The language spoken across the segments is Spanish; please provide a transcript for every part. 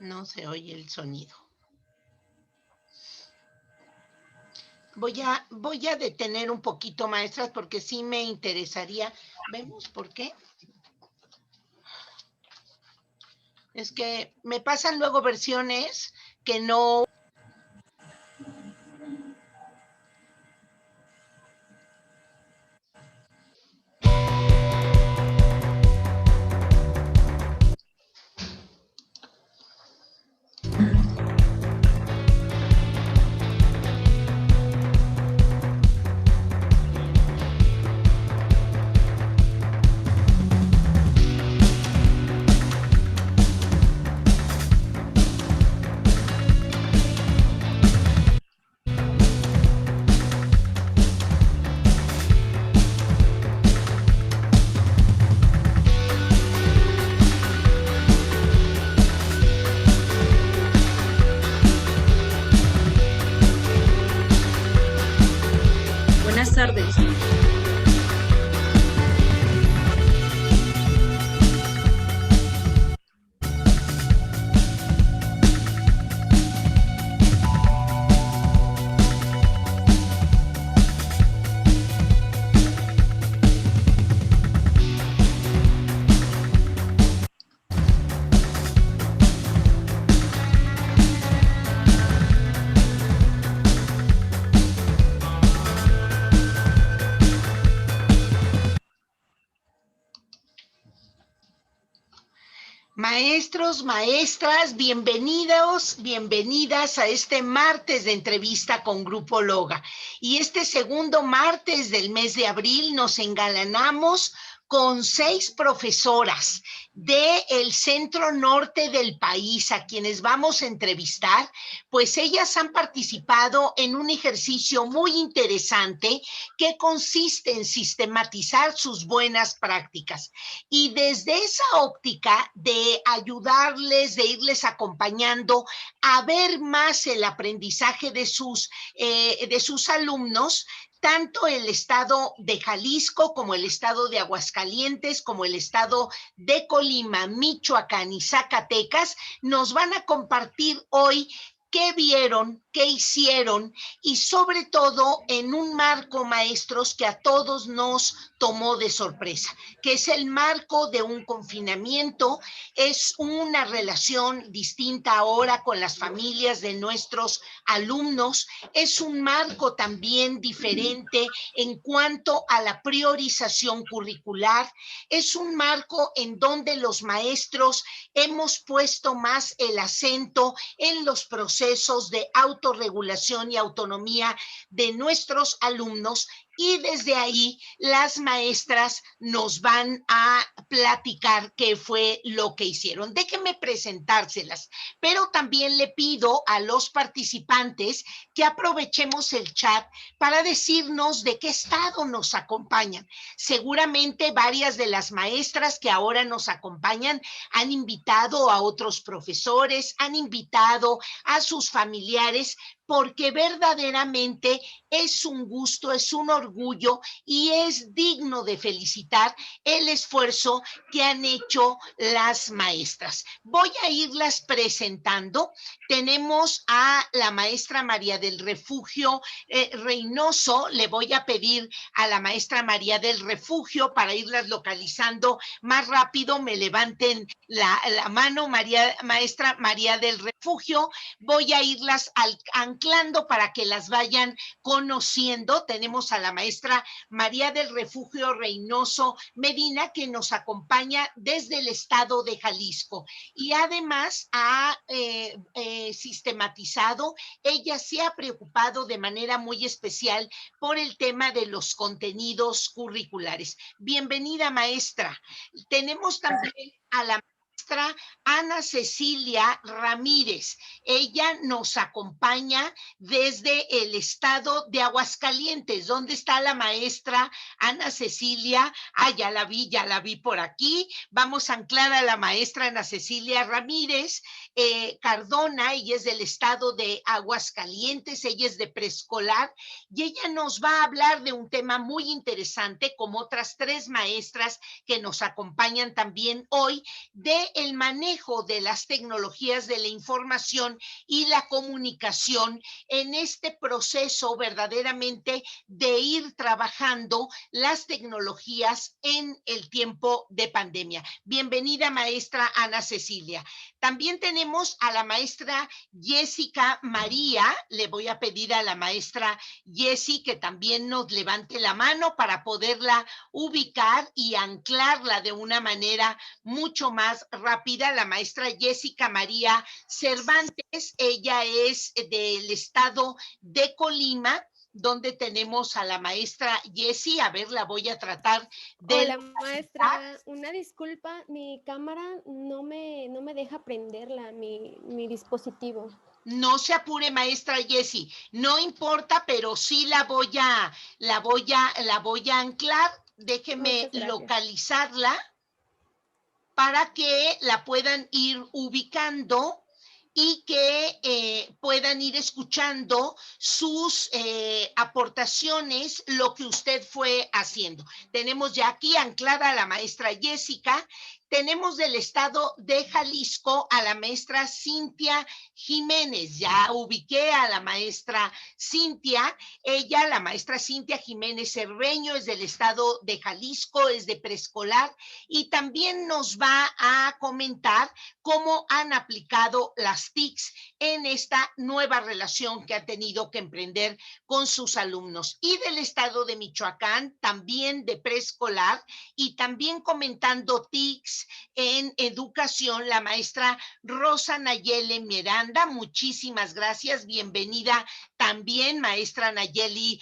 No se oye el sonido. Voy a detener un poquito, maestras, porque sí me interesaría. ¿Vemos por qué? Es que me pasan luego versiones que no. Buenas tardes. Maestros, maestras, bienvenidos, bienvenidas a este martes de entrevista con Grupo Loga. Y este segundo martes del mes de abril nos engalanamos con 6 profesoras del centro norte del país a quienes vamos a entrevistar, pues ellas han participado en un ejercicio muy interesante que consiste en sistematizar sus buenas prácticas. Y desde esa óptica de ayudarles, de irles acompañando a ver más el aprendizaje de sus alumnos, tanto el estado de Jalisco como el estado de Aguascalientes, como el estado de Colima, Michoacán y Zacatecas, nos van a compartir hoy qué vieron, qué hicieron y sobre todo en un marco, maestros, que a todos nos tomó de sorpresa, que es el marco de un confinamiento. Es una relación distinta ahora con las familias de nuestros alumnos, es un marco también diferente en cuanto a la priorización curricular, es un marco en donde los maestros hemos puesto más el acento en los procesos de autorregulación y autonomía de nuestros alumnos, y desde ahí las maestras nos van a platicar qué fue lo que hicieron. Déjenme presentárselas, pero también le pido a los participantes que aprovechemos el chat para decirnos de qué estado nos acompañan. Seguramente varias de las maestras que ahora nos acompañan han invitado a otros profesores, han invitado a sus familiares, porque verdaderamente es un gusto, es un orgullo y es digno de felicitar el esfuerzo que han hecho las maestras. Voy a irlas presentando. Tenemos a la maestra María del Refugio Reynoso. Le voy a pedir a la maestra María del Refugio, para irlas localizando más rápido, me levanten la mano. Maestra María del Refugio, voy a irlas anclando para que las vayan conociendo. Tenemos a la maestra María del Refugio Reynoso Medina, que nos acompaña desde el estado de Jalisco y además ha sistematizado, ella se ha preocupado de manera muy especial por el tema de los contenidos curriculares. Bienvenida, maestra. Tenemos también a la maestra Ana Cecilia Ramírez. Ella nos acompaña desde el estado de Aguascalientes. ¿Dónde está la maestra Ana Cecilia? Ah, ya la vi por aquí. Vamos a anclar a la maestra Ana Cecilia Ramírez Cardona. Ella es del estado de Aguascalientes, ella es de preescolar y ella nos va a hablar de un tema muy interesante, como otras 3 maestras que nos acompañan también hoy, de el manejo de las tecnologías de la información y la comunicación en este proceso verdaderamente de ir trabajando las tecnologías en el tiempo de pandemia. Bienvenida, maestra Ana Cecilia. También tenemos a la maestra Jessica María. Le voy a pedir a la maestra Jessie que también nos levante la mano para poderla ubicar y anclarla de una manera mucho más rápida. La maestra Jessica María Cervantes, ella es del estado de Colima, donde tenemos a la maestra Jessie. A ver, la voy a tratar de Hola localizar. maestra, una disculpa, mi cámara no me deja prenderla, mi dispositivo. No se apure, maestra Jessie, no importa, pero sí la voy a anclar. Déjeme Muchas gracias. localizarla para que la puedan ir ubicando y que puedan ir escuchando sus aportaciones, lo que usted fue haciendo. Tenemos ya aquí anclada a la maestra Jessica. Tenemos del estado de Jalisco a la maestra Cintia Jiménez. Ya ubiqué a la maestra Cintia. Ella, la maestra Cintia Jiménez Cerveño, es del estado de Jalisco, es de preescolar y también nos va a comentar cómo han aplicado las TICs en esta nueva relación que ha tenido que emprender con sus alumnos. Y del estado de Michoacán, también de preescolar y también comentando TICs en educación, la maestra Rosa Nayeli Miranda. Muchísimas gracias, bienvenida también, maestra Nayeli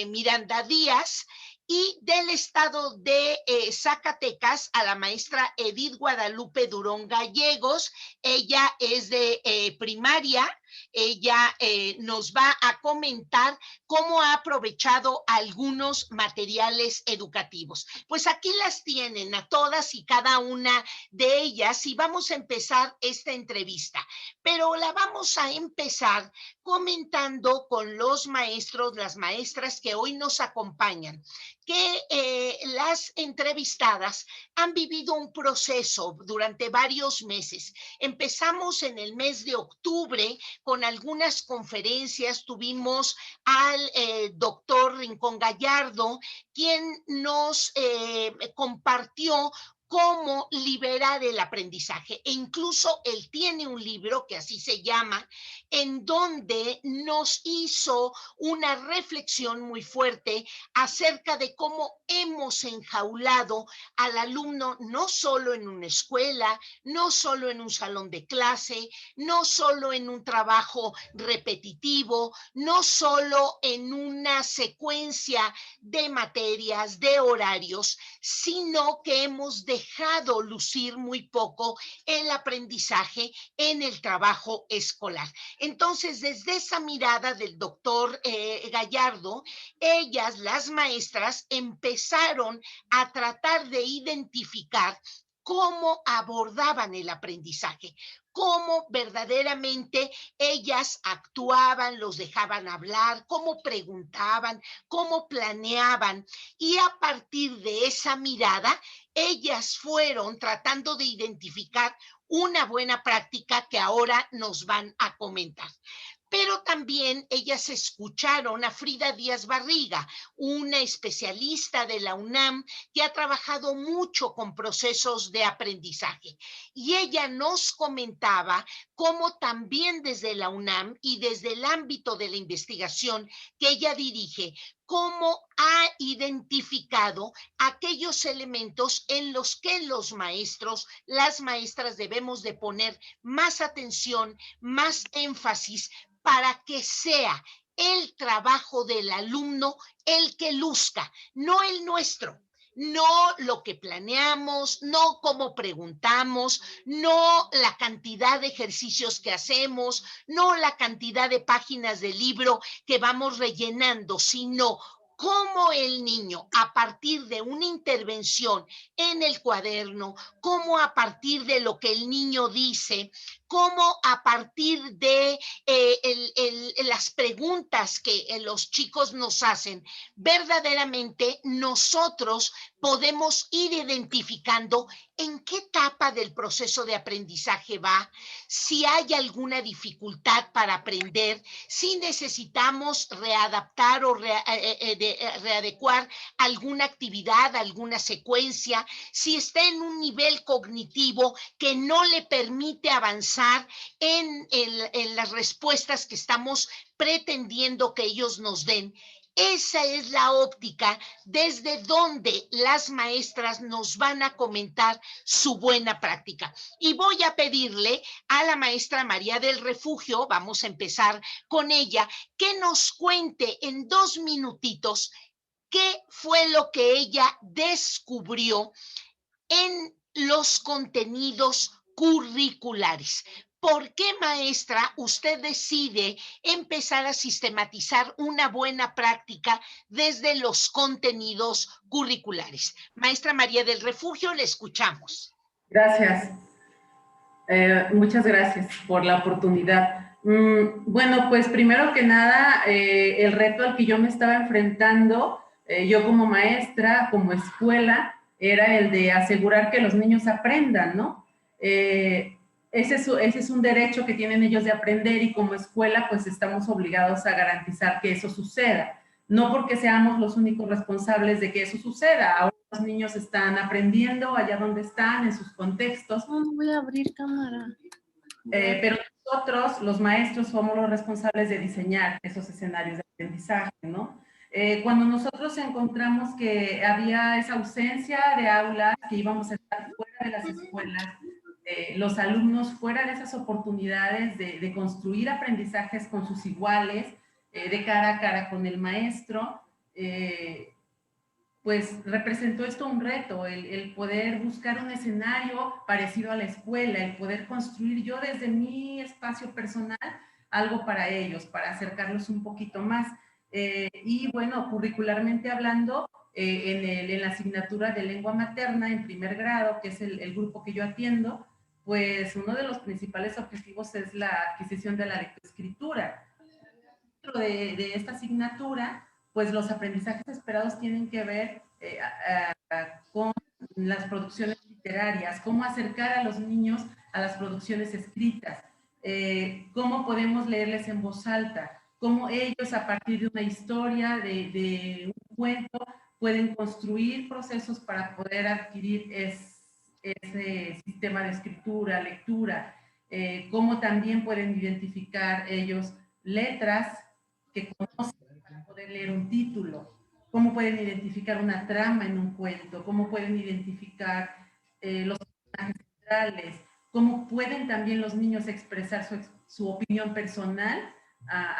Miranda Díaz. Y del estado de Zacatecas a la maestra Edith Guadalupe Durón Gallegos. Ella es de primaria. Ella nos va a comentar cómo ha aprovechado algunos materiales educativos. Pues aquí las tienen a todas y cada una de ellas y vamos a empezar esta entrevista, pero la vamos a empezar comentando con los maestros, las maestras que hoy nos acompañan, que las entrevistadas han vivido un proceso durante varios meses. Empezamos en el mes de octubre con algunas conferencias. Tuvimos al doctor Rincón Gallardo, quien nos compartió cómo liberar el aprendizaje. E incluso él tiene un libro que así se llama, en donde nos hizo una reflexión muy fuerte acerca de cómo hemos enjaulado al alumno no solo en una escuela, no solo en un salón de clase, no solo en un trabajo repetitivo, no solo en una secuencia de materias, de horarios, sino que hemos dejado lucir muy poco el aprendizaje en el trabajo escolar. Entonces, desde esa mirada del doctor Gallardo, ellas, las maestras, empezaron a tratar de identificar cómo abordaban el aprendizaje, cómo verdaderamente ellas actuaban, los dejaban hablar, cómo preguntaban, cómo planeaban. Y a partir de esa mirada, ellas fueron tratando de identificar una buena práctica que ahora nos van a comentar. Pero también ellas escucharon a Frida Díaz Barriga, una especialista de la UNAM que ha trabajado mucho con procesos de aprendizaje. Y ella nos comentaba cómo también desde la UNAM y desde el ámbito de la investigación que ella dirige, cómo ha identificado aquellos elementos en los que los maestros, las maestras debemos de poner más atención, más énfasis para que sea el trabajo del alumno el que luzca, no el nuestro. No lo que planeamos, no cómo preguntamos, no la cantidad de ejercicios que hacemos, no la cantidad de páginas del libro que vamos rellenando, sino cómo el niño, a partir de una intervención en el cuaderno, cómo a partir de lo que el niño dice, cómo a partir de las preguntas que los chicos nos hacen, verdaderamente nosotros podemos ir identificando en qué etapa del proceso de aprendizaje va, si hay alguna dificultad para aprender, si necesitamos readaptar o readecuar alguna actividad, alguna secuencia, si está en un nivel cognitivo que no le permite avanzar en las respuestas que estamos pretendiendo que ellos nos den. Esa es la óptica desde donde las maestras nos van a comentar su buena práctica. Y voy a pedirle a la maestra María del Refugio, vamos a empezar con ella, que nos cuente en 2 minutitos qué fue lo que ella descubrió en los contenidos curriculares. ¿Por qué, maestra, usted decide empezar a sistematizar una buena práctica desde los contenidos curriculares? Maestra María del Refugio, le escuchamos. Gracias. Muchas gracias por la oportunidad. Bueno, pues primero que nada, el reto al que yo me estaba enfrentando, yo como maestra, como escuela, era el de asegurar que los niños aprendan, ¿no? Ese es un derecho que tienen ellos de aprender y como escuela pues estamos obligados a garantizar que eso suceda. No porque seamos los únicos responsables de que eso suceda. Ahora los niños están aprendiendo allá donde están, en sus contextos. No voy a abrir cámara. Pero nosotros, los maestros, somos los responsables de diseñar esos escenarios de aprendizaje, ¿no? Cuando nosotros encontramos que había esa ausencia de aulas, que íbamos a estar fuera de las escuelas, los alumnos fuera de esas oportunidades de construir aprendizajes con sus iguales, de cara a cara con el maestro, pues representó esto un reto, el poder buscar un escenario parecido a la escuela, el poder construir yo desde mi espacio personal algo para ellos, para acercarlos un poquito más. Y bueno, curricularmente hablando, en la asignatura de lengua materna en primer grado, que es el grupo que yo atiendo, pues uno de los principales objetivos es la adquisición de la lectoescritura. Dentro de esta asignatura, pues los aprendizajes esperados tienen que ver con las producciones literarias, cómo acercar a los niños a las producciones escritas, cómo podemos leerles en voz alta, cómo ellos a partir de una historia, de un cuento, pueden construir procesos para poder adquirir ese sistema de escritura, lectura, cómo también pueden identificar ellos letras que conocen para poder leer un título, cómo pueden identificar una trama en un cuento, cómo pueden identificar los personajes centrales, cómo pueden también los niños expresar su opinión personal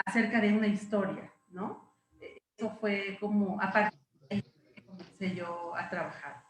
acerca de una historia, ¿no? Eso fue como, a partir de ahí que comencé yo a trabajar.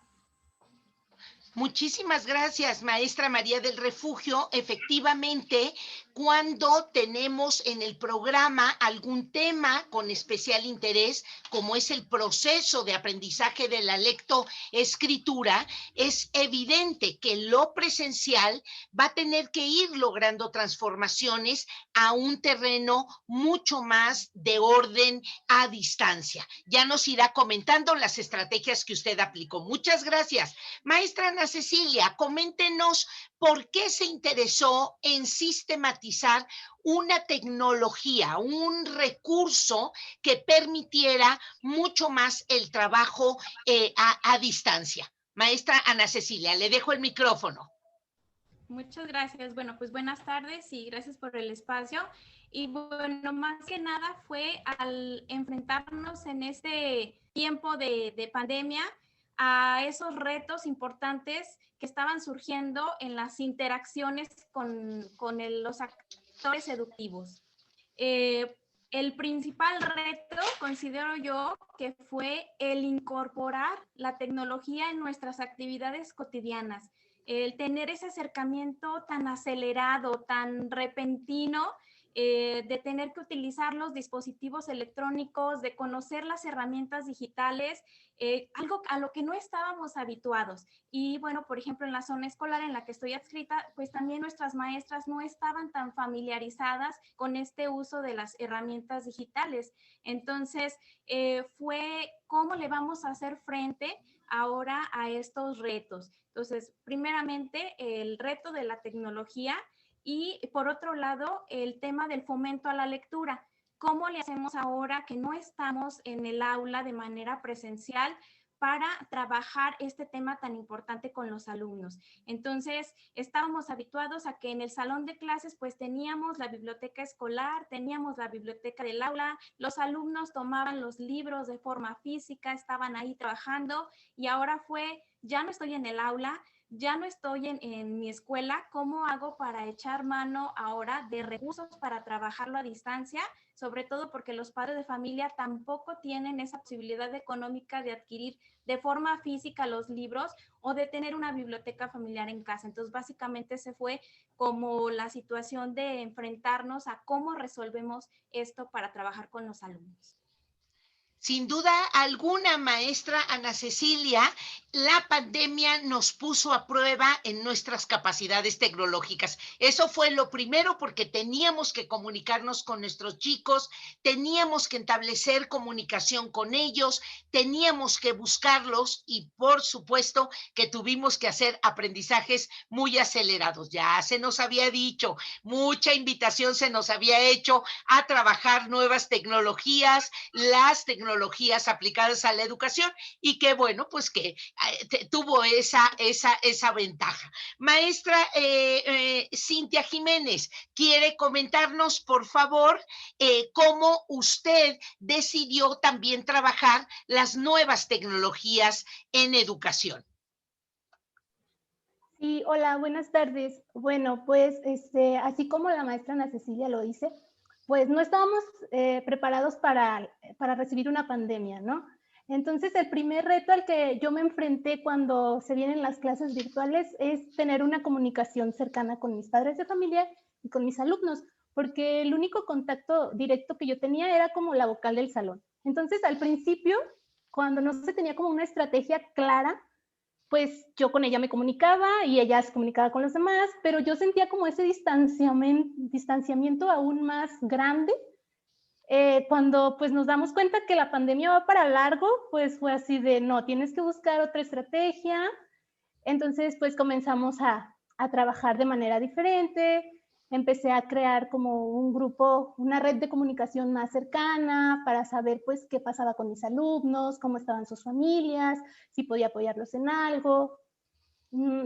Muchísimas gracias, maestra María del Refugio. Efectivamente, cuando tenemos en el programa algún tema con especial interés, como es el proceso de aprendizaje de la lectoescritura, es evidente que lo presencial va a tener que ir logrando transformaciones a un terreno mucho más de orden a distancia. Ya nos irá comentando las estrategias que usted aplicó. Muchas gracias. Maestra Ana Cecilia, coméntenos por qué se interesó en sistematizar una tecnología, un recurso que permitiera mucho más el trabajo a distancia. Maestra Ana Cecilia, le dejo el micrófono. Muchas gracias. Bueno, pues buenas tardes y gracias por el espacio. Y bueno, más que nada fue al enfrentarnos en este tiempo de pandemia a esos retos importantes que estaban surgiendo en las interacciones con los actores educativos. El principal reto, considero yo, que fue el incorporar la tecnología en nuestras actividades cotidianas, el tener ese acercamiento tan acelerado, tan repentino, de tener que utilizar los dispositivos electrónicos, de conocer las herramientas digitales, algo a lo que no estábamos habituados. Y bueno, por ejemplo, en la zona escolar en la que estoy adscrita, pues también nuestras maestras no estaban tan familiarizadas con este uso de las herramientas digitales. Entonces, fue cómo le vamos a hacer frente ahora a estos retos. Entonces, primeramente, el reto de la tecnología y, por otro lado, el tema del fomento a la lectura. ¿Cómo le hacemos ahora que no estamos en el aula de manera presencial para trabajar este tema tan importante con los alumnos? Entonces, estábamos habituados a que en el salón de clases pues teníamos la biblioteca escolar, teníamos la biblioteca del aula, los alumnos tomaban los libros de forma física, estaban ahí trabajando, y ahora fue, ya no estoy en el aula, ya no estoy en mi escuela, ¿cómo hago para echar mano ahora de recursos para trabajarlo a distancia? Sobre todo porque los padres de familia tampoco tienen esa posibilidad económica de adquirir de forma física los libros o de tener una biblioteca familiar en casa. Entonces, básicamente se fue como la situación de enfrentarnos a cómo resolvemos esto para trabajar con los alumnos. Sin duda alguna, maestra Ana Cecilia, la pandemia nos puso a prueba en nuestras capacidades tecnológicas. Eso fue lo primero, porque teníamos que comunicarnos con nuestros chicos, teníamos que establecer comunicación con ellos, teníamos que buscarlos y por supuesto que tuvimos que hacer aprendizajes muy acelerados. Ya se nos había dicho, mucha invitación se nos había hecho a trabajar nuevas tecnologías, las tecnologías aplicadas a la educación, y que bueno, pues que tuvo esa ventaja. Maestra Cintia Jiménez, ¿quiere comentarnos, por favor, cómo usted decidió también trabajar las nuevas tecnologías en educación? Sí, hola, buenas tardes. Bueno, pues así como la maestra Ana Cecilia lo dice, pues no estábamos preparados para recibir una pandemia, ¿no? Entonces, el primer reto al que yo me enfrenté cuando se vienen las clases virtuales es tener una comunicación cercana con mis padres de familia y con mis alumnos, porque el único contacto directo que yo tenía era como la vocal del salón. Entonces, al principio, cuando no se tenía como una estrategia clara, pues yo con ella me comunicaba y ella se comunicaba con los demás, pero yo sentía como ese distanciamiento aún más grande. Cuando pues nos damos cuenta que la pandemia va para largo, pues fue así de, no, tienes que buscar otra estrategia. Entonces pues comenzamos a trabajar de manera diferente. Empecé a crear como un grupo, una red de comunicación más cercana para saber pues qué pasaba con mis alumnos, cómo estaban sus familias, si podía apoyarlos en algo.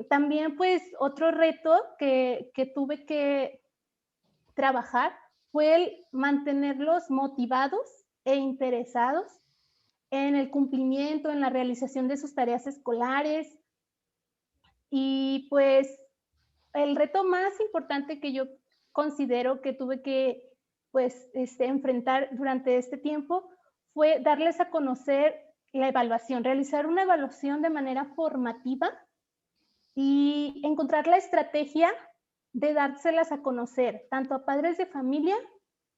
También pues otro reto que tuve que trabajar fue el mantenerlos motivados e interesados en el cumplimiento, en la realización de sus tareas escolares. Y pues el reto más importante que yo considero que tuve que pues, enfrentar durante este tiempo fue darles a conocer la evaluación, realizar una evaluación de manera formativa y encontrar la estrategia de dárselas a conocer tanto a padres de familia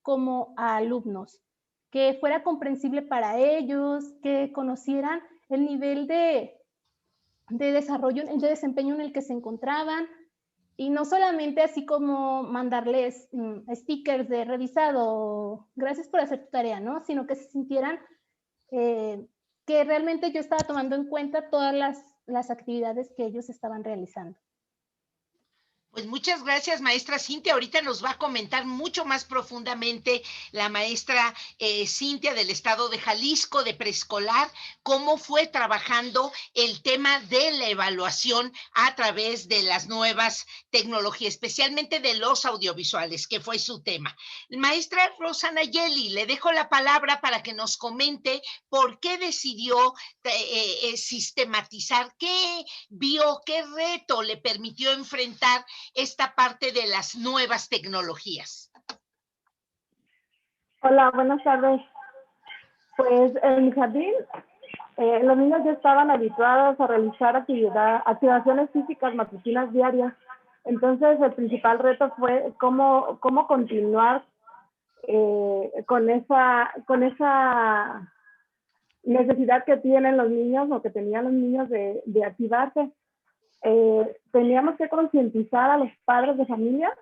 como a alumnos, que fuera comprensible para ellos, que conocieran el nivel de desarrollo, de desempeño en el que se encontraban, y no solamente así como mandarles stickers de revisado, gracias por hacer tu tarea, ¿no? Sino que se sintieran que realmente yo estaba tomando en cuenta todas las actividades que ellos estaban realizando. Pues muchas gracias, maestra Cintia. Ahorita nos va a comentar mucho más profundamente la maestra Cintia del estado de Jalisco, de preescolar, cómo fue trabajando el tema de la evaluación a través de las nuevas tecnologías, especialmente de los audiovisuales, que fue su tema. Maestra Rosa Nayeli, le dejo la palabra para que nos comente por qué decidió sistematizar, qué vio, qué reto le permitió enfrentar esta parte de las nuevas tecnologías. Hola, buenas tardes. Pues en mi jardín, los niños ya estaban habituados a realizar activaciones físicas matutinas diarias. Entonces, el principal reto fue cómo continuar con esa necesidad que tienen los niños o que tenían los niños de activarse. Teníamos que concientizar a los padres de familia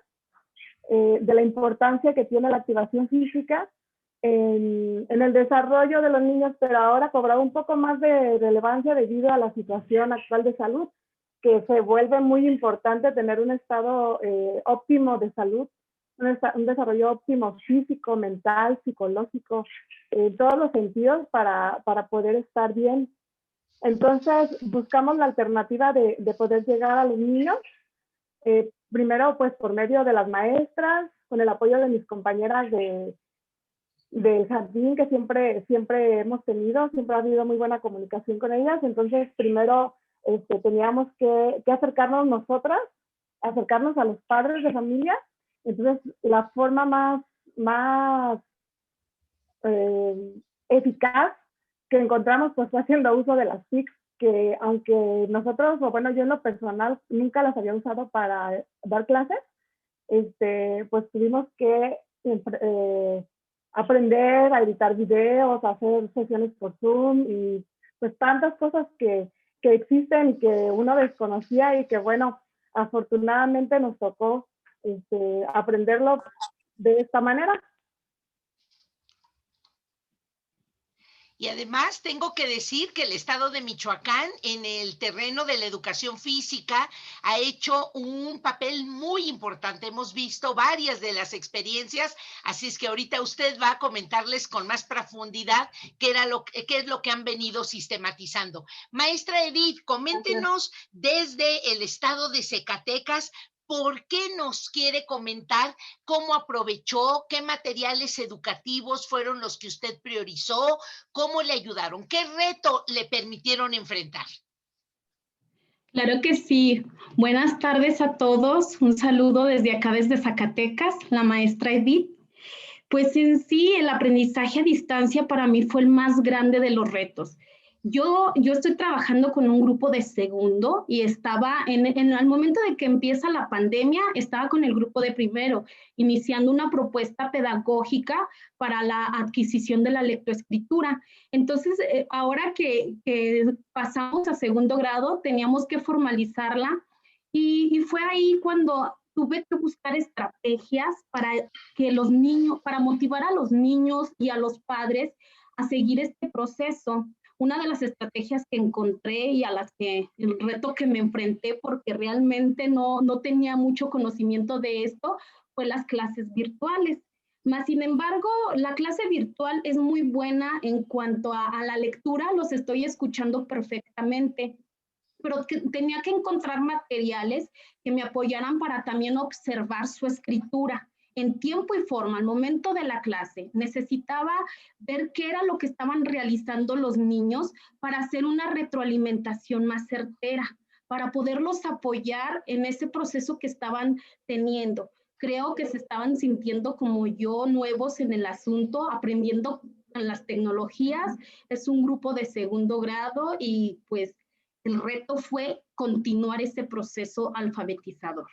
de la importancia que tiene la activación física en el desarrollo de los niños, pero ahora cobrado un poco más de relevancia debido a la situación actual de salud, que se vuelve muy importante tener un estado óptimo de salud, un desarrollo óptimo físico, mental, psicológico, en todos los sentidos para poder estar bien. Entonces, buscamos la alternativa de poder llegar a los niños, primero pues por medio de las maestras, con el apoyo de mis compañeras del jardín que siempre hemos tenido, siempre ha habido muy buena comunicación con ellas. Entonces, primero teníamos que acercarnos nosotras, acercarnos a los padres de familia. Entonces, la forma más eficaz que encontramos pues fue haciendo uso de las TIC, que aunque nosotros, o bueno, yo en lo personal nunca las había usado para dar clases, pues tuvimos que aprender a editar videos, a hacer sesiones por Zoom y pues tantas cosas que existen y que uno desconocía y que bueno, afortunadamente nos tocó aprenderlo de esta manera. Y además tengo que decir que el estado de Michoacán en el terreno de la educación física ha hecho un papel muy importante. Hemos visto varias de las experiencias, así es que ahorita usted va a comentarles con más profundidad qué es lo que han venido sistematizando. Maestra Edith, coméntenos desde el estado de Zacatecas, ¿por qué nos quiere comentar cómo aprovechó, qué materiales educativos fueron los que usted priorizó, cómo le ayudaron, qué reto le permitieron enfrentar? Claro que sí. Buenas tardes a todos. Un saludo desde acá, desde Zacatecas, la maestra Edith. Pues en sí, el aprendizaje a distancia para mí fue el más grande de los retos. Yo estoy trabajando con un grupo de segundo y estaba al momento de que empieza la pandemia, estaba con el grupo de primero, iniciando una propuesta pedagógica para la adquisición de la lectoescritura. Entonces, ahora que pasamos a segundo grado, teníamos que formalizarla y fue ahí cuando tuve que buscar estrategias para que los niños, para motivar a los niños y a los padres a seguir este proceso. Una de las estrategias que encontré y a las que el reto que me enfrenté porque realmente no tenía mucho conocimiento de esto fue las clases virtuales. Más sin embargo, la clase virtual es muy buena en cuanto a la lectura, los estoy escuchando perfectamente, pero tenía que encontrar materiales que me apoyaran para también observar su escritura en tiempo y forma al momento de la clase. Necesitaba ver qué era lo que estaban realizando los niños para hacer una retroalimentación más certera, para poderlos apoyar en ese proceso que estaban teniendo. Creo que se estaban sintiendo como yo, nuevos en el asunto, aprendiendo en las tecnologías. Es un grupo de segundo grado y pues el reto fue continuar ese proceso alfabetizador.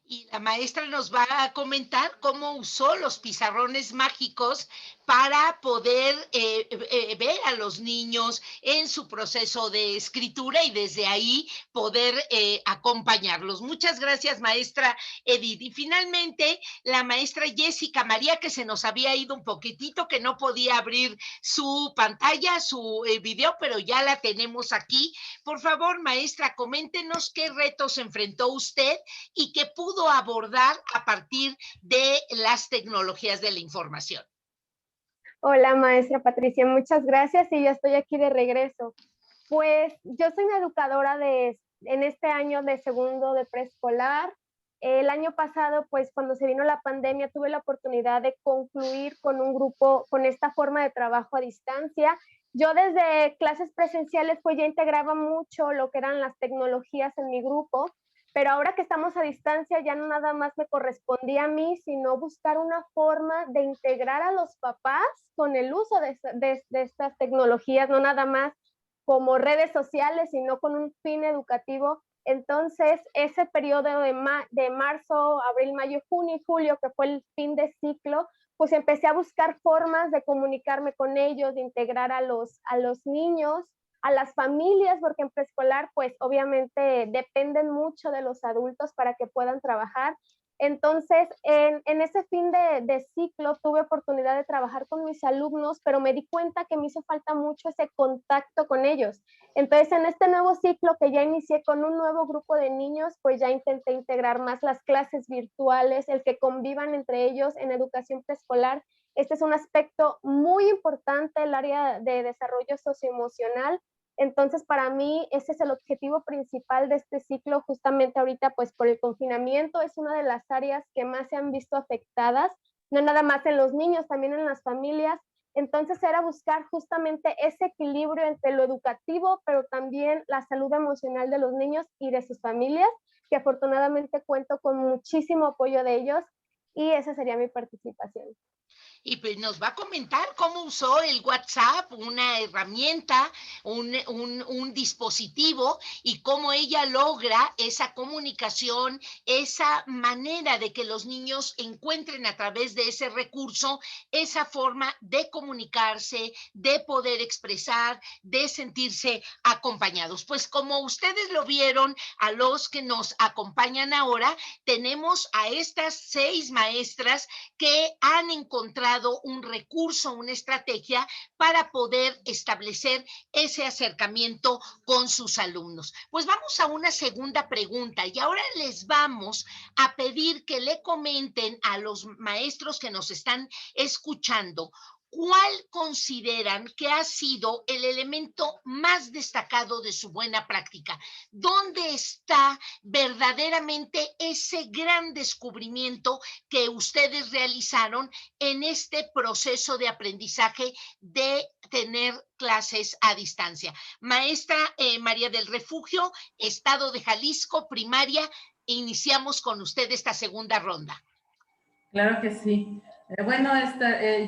Y la maestra nos va a comentar cómo usó los pizarrones mágicos para poder ver a los niños en su proceso de escritura y desde ahí poder acompañarlos. Muchas gracias, maestra Edith. Y finalmente, la maestra Jessica María, que se nos había ido un poquitito, que no podía abrir su pantalla, su video, pero ya la tenemos aquí. Por favor, maestra, coméntenos qué retos enfrentó usted y qué pudo abordar a partir de las tecnologías de la información. Hola, maestra Patricia, muchas gracias y ya estoy aquí de regreso. Pues yo soy una educadora en este año de segundo de preescolar. El año pasado, pues cuando se vino la pandemia, tuve la oportunidad de concluir con un grupo, con esta forma de trabajo a distancia. Yo desde clases presenciales, pues ya integraba mucho lo que eran las tecnologías en mi grupo, pero ahora que estamos a distancia ya no nada más me correspondía a mí, sino buscar una forma de integrar a los papás con el uso de estas tecnologías, no nada más como redes sociales, sino con un fin educativo. Entonces, ese periodo de marzo, abril, mayo, junio y julio, que fue el fin de ciclo, pues empecé a buscar formas de comunicarme con ellos, de integrar a los niños, a las familias, porque en preescolar, pues obviamente dependen mucho de los adultos para que puedan trabajar. Entonces, en ese fin de ciclo tuve oportunidad de trabajar con mis alumnos, pero me di cuenta que me hizo falta mucho ese contacto con ellos. Entonces, en este nuevo ciclo que ya inicié con un nuevo grupo de niños, pues ya intenté integrar más las clases virtuales, el que convivan entre ellos en educación preescolar. Este es un aspecto muy importante, el área de desarrollo socioemocional. Entonces, para mí, ese es el objetivo principal de este ciclo, justamente ahorita, pues por el confinamiento, es una de las áreas que más se han visto afectadas, no nada más en los niños, también en las familias. Entonces, era buscar justamente ese equilibrio entre lo educativo, pero también la salud emocional de los niños y de sus familias, que afortunadamente cuento con muchísimo apoyo de ellos, y esa sería mi participación. Y pues nos va a comentar cómo usó el WhatsApp, una herramienta, un dispositivo, y cómo ella logra esa comunicación, esa manera de que los niños encuentren a través de ese recurso esa forma de comunicarse, de poder expresar, de sentirse acompañados. Pues como ustedes lo vieron, a los que nos acompañan ahora, tenemos a estas 6 maestras que han encontrado un recurso, una estrategia para poder establecer ese acercamiento con sus alumnos. Pues vamos a una segunda pregunta, y ahora les vamos a pedir que le comenten a los maestros que nos están escuchando ¿cuál consideran que ha sido el elemento más destacado de su buena práctica? ¿Dónde está verdaderamente ese gran descubrimiento que ustedes realizaron en este proceso de aprendizaje de tener clases a distancia? Maestra María del Refugio, Estado de Jalisco, primaria, iniciamos con usted esta segunda ronda. Claro que sí. Bueno,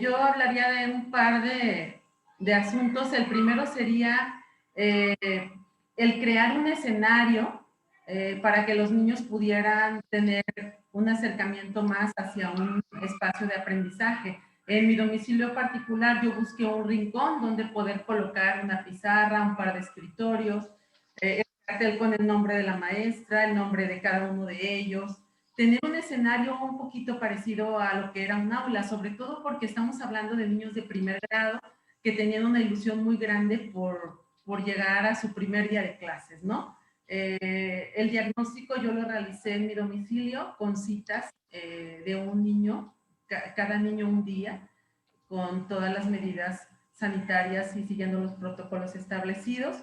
yo hablaría de un par de asuntos. El primero sería el crear un escenario para que los niños pudieran tener un acercamiento más hacia un espacio de aprendizaje. En mi domicilio particular yo busqué un rincón donde poder colocar una pizarra, un par de escritorios, el cartel con el nombre de la maestra, el nombre de cada uno de ellos, tener un escenario un poquito parecido a lo que era un aula, sobre todo porque estamos hablando de niños de primer grado que tenían una ilusión muy grande por llegar a su primer día de clases, ¿no? El diagnóstico yo lo realicé en mi domicilio con citas de un niño, cada niño un día, con todas las medidas sanitarias y siguiendo los protocolos establecidos.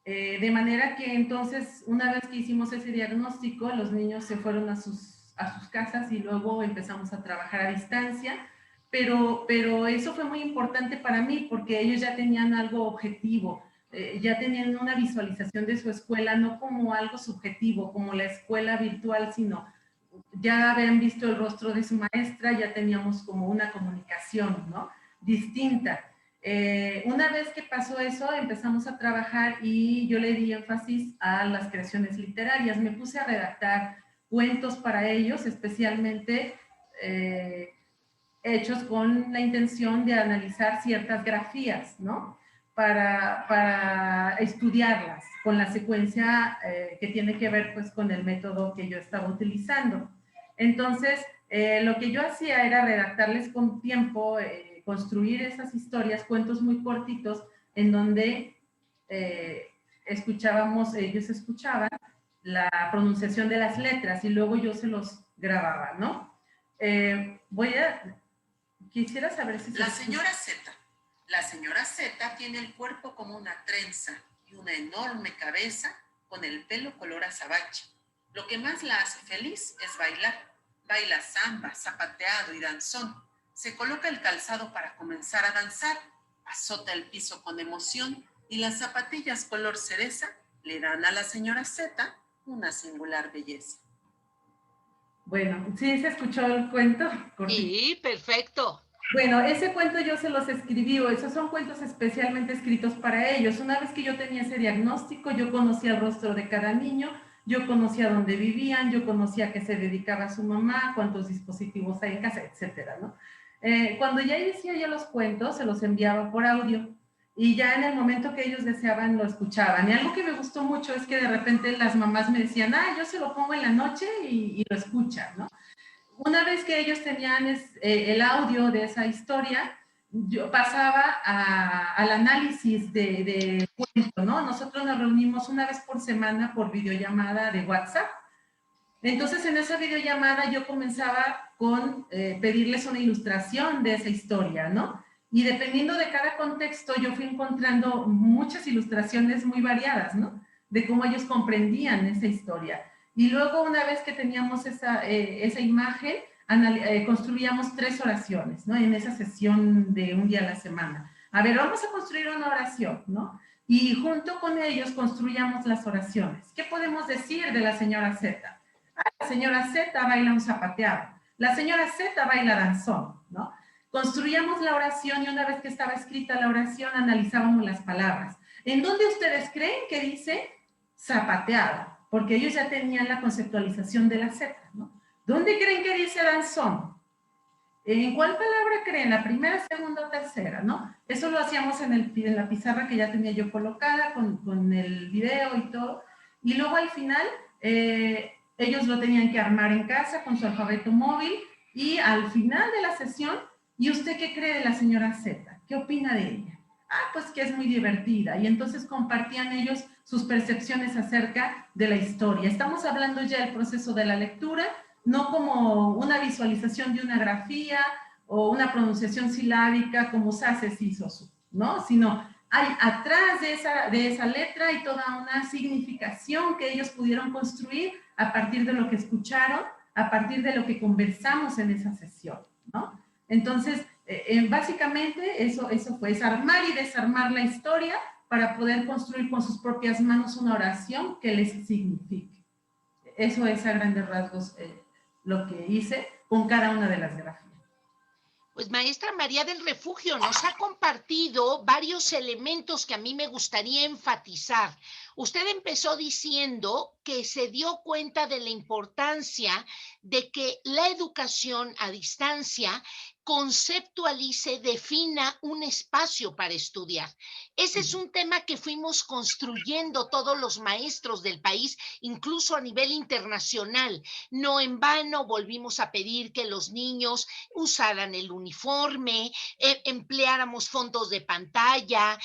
De manera que entonces, una vez que hicimos ese diagnóstico, los niños se fueron a sus casas y luego empezamos a trabajar a distancia, pero eso fue muy importante para mí porque ellos ya tenían algo objetivo, ya tenían una visualización de su escuela, no como algo subjetivo, como la escuela virtual, sino ya habían visto el rostro de su maestra, ya teníamos como una comunicación, ¿no? Distinta. Una vez que pasó eso, empezamos a trabajar y yo le di énfasis a las creaciones literarias. Me puse a redactar cuentos para ellos, especialmente hechos con la intención de analizar ciertas grafías, ¿no? Para estudiarlas con la secuencia que tiene que ver pues con el método que yo estaba utilizando. Entonces, lo que yo hacía era redactarles con tiempo, construir esas historias, cuentos muy cortitos, en donde ellos escuchaban la pronunciación de las letras y luego yo se los grababa, ¿no? Quisiera saber si... La señora Z tiene el cuerpo como una trenza y una enorme cabeza con el pelo color azabache. Lo que más la hace feliz es bailar. Baila samba, zapateado y danzón. Se coloca el calzado para comenzar a danzar, azota el piso con emoción y las zapatillas color cereza le dan a la señora Z una singular belleza. Bueno, ¿sí se escuchó el cuento? Sí, perfecto. Bueno, ese cuento yo se los escribí, esos son cuentos especialmente escritos para ellos. Una vez que yo tenía ese diagnóstico, yo conocía el rostro de cada niño, yo conocía dónde vivían, yo conocía a qué se dedicaba su mamá, cuántos dispositivos hay en casa, etcétera, ¿no? Cuando ya decía yo los cuentos, se los enviaba por audio y ya en el momento que ellos deseaban lo escuchaban. Y algo que me gustó mucho es que de repente las mamás me decían, yo se lo pongo en la noche y lo escuchan, ¿no? Una vez que ellos tenían el audio de esa historia, yo pasaba al análisis de cuento, ¿no? Nosotros nos reunimos una vez por semana por videollamada de WhatsApp. Entonces, en esa videollamada yo comenzaba con pedirles una ilustración de esa historia, ¿no? Y dependiendo de cada contexto, yo fui encontrando muchas ilustraciones muy variadas, ¿no? De cómo ellos comprendían esa historia. Y luego, una vez que teníamos esa imagen, construíamos 3 oraciones, ¿no? En esa sesión de un día a la semana. A ver, vamos a construir una oración, ¿no? Y junto con ellos construíamos las oraciones. ¿Qué podemos decir de la señora Z? La señora Z baila un zapateado. La señora Z baila danzón, ¿no? Construíamos la oración y una vez que estaba escrita la oración, analizábamos las palabras. ¿En dónde ustedes creen que dice zapateado? Porque ellos ya tenían la conceptualización de la Z, ¿no? ¿Dónde creen que dice danzón? ¿En cuál palabra creen? ¿La primera, segunda o tercera, no? Eso lo hacíamos en la pizarra que ya tenía yo colocada con el video y todo. Y luego al final, ellos lo tenían que armar en casa con su alfabeto móvil y al final de la sesión, ¿y usted qué cree de la señora Z? ¿Qué opina de ella? Ah, pues que es muy divertida. Y entonces compartían ellos sus percepciones acerca de la historia. Estamos hablando ya del proceso de la lectura, no como una visualización de una grafía o una pronunciación silábica como Saces y Sosu, ¿no? Sino hay atrás de esa letra hay toda una significación que ellos pudieron construir a partir de lo que escucharon, a partir de lo que conversamos en esa sesión, ¿no? Entonces, básicamente eso fue, es armar y desarmar la historia para poder construir con sus propias manos una oración que les signifique. Eso es a grandes rasgos lo que hice con cada una de las grafías. Pues maestra María del Refugio nos ha compartido varios elementos que a mí me gustaría enfatizar. Usted empezó diciendo que se dio cuenta de la importancia de que la educación a distancia conceptualice, defina un espacio para estudiar. Ese es un tema que fuimos construyendo todos los maestros del país, incluso a nivel internacional. No en vano volvimos a pedir que los niños usaran el uniforme, empleáramos fondos de pantalla,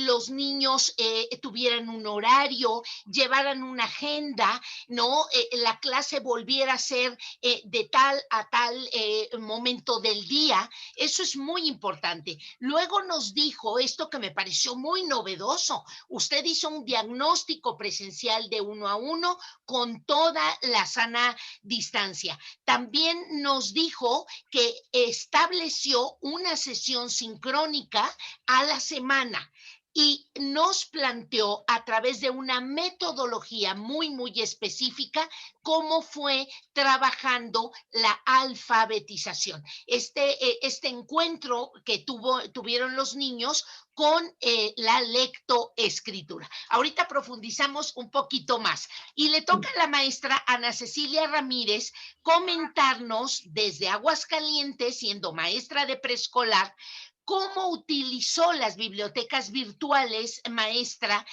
los niños tuvieran un horario, llevaran una agenda, ¿no? La clase volviera a ser de tal a tal momento del día. Eso es muy importante. Luego nos dijo esto que me pareció muy novedoso. Usted hizo un diagnóstico presencial de 1 a 1 con toda la sana distancia. También nos dijo que estableció una sesión sincrónica a la semana y nos planteó a través de una metodología muy, muy específica cómo fue trabajando la alfabetización. Este encuentro que tuvieron los niños con la lectoescritura. Ahorita profundizamos un poquito más y le toca a la maestra Ana Cecilia Ramírez comentarnos desde Aguascalientes, siendo maestra de preescolar, cómo utilizó las bibliotecas virtuales, maestra,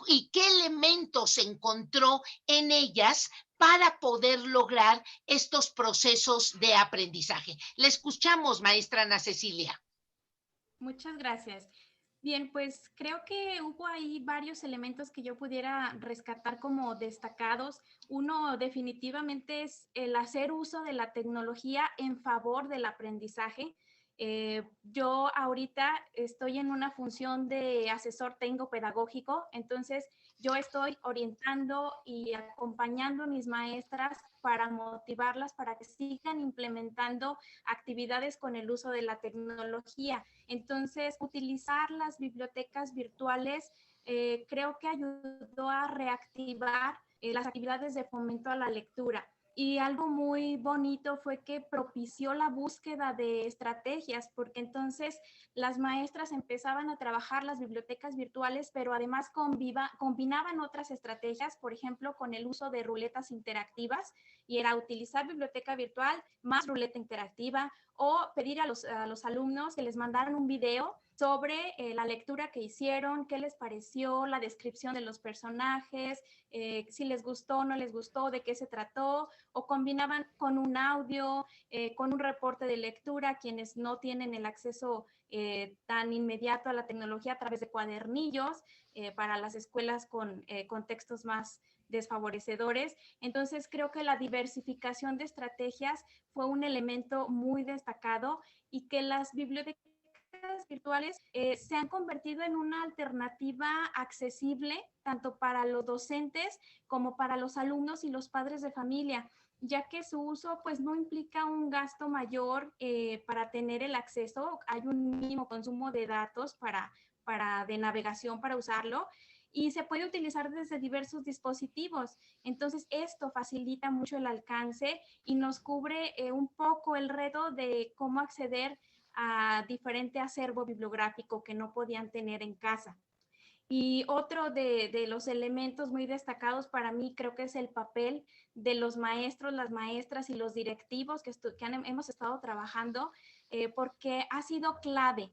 y qué elementos encontró en ellas para poder lograr estos procesos de aprendizaje. Le escuchamos, maestra Ana Cecilia. Muchas gracias. Bien, pues creo que hubo ahí varios elementos que yo pudiera rescatar como destacados. Uno definitivamente es el hacer uso de la tecnología en favor del aprendizaje. Yo ahorita estoy en una función de asesor técnico-pedagógico, entonces yo estoy orientando y acompañando a mis maestras para motivarlas para que sigan implementando actividades con el uso de la tecnología. Entonces, utilizar las bibliotecas virtuales creo que ayudó a reactivar las actividades de fomento a la lectura. Y algo muy bonito fue que propició la búsqueda de estrategias, porque entonces las maestras empezaban a trabajar las bibliotecas virtuales, pero además combinaban otras estrategias, por ejemplo, con el uso de ruletas interactivas, y era utilizar biblioteca virtual más ruleta interactiva, o pedir a los alumnos que les mandaran un video sobre la lectura que hicieron, qué les pareció, la descripción de los personajes, si les gustó o no les gustó, de qué se trató, o combinaban con un audio, con un reporte de lectura, quienes no tienen el acceso tan inmediato a la tecnología a través de cuadernillos para las escuelas con contextos más desfavorecedores. Entonces, creo que la diversificación de estrategias fue un elemento muy destacado y que las bibliotecas virtuales se han convertido en una alternativa accesible tanto para los docentes como para los alumnos y los padres de familia, ya que su uso pues no implica un gasto mayor para tener el acceso. Hay un mínimo consumo de datos de navegación para usarlo y se puede utilizar desde diversos dispositivos. Entonces, esto facilita mucho el alcance y nos cubre un poco el reto de cómo acceder a diferente acervo bibliográfico que no podían tener en casa. Y otro de los elementos muy destacados para mí creo que es el papel de los maestros, las maestras y los directivos que hemos estado trabajando, porque ha sido clave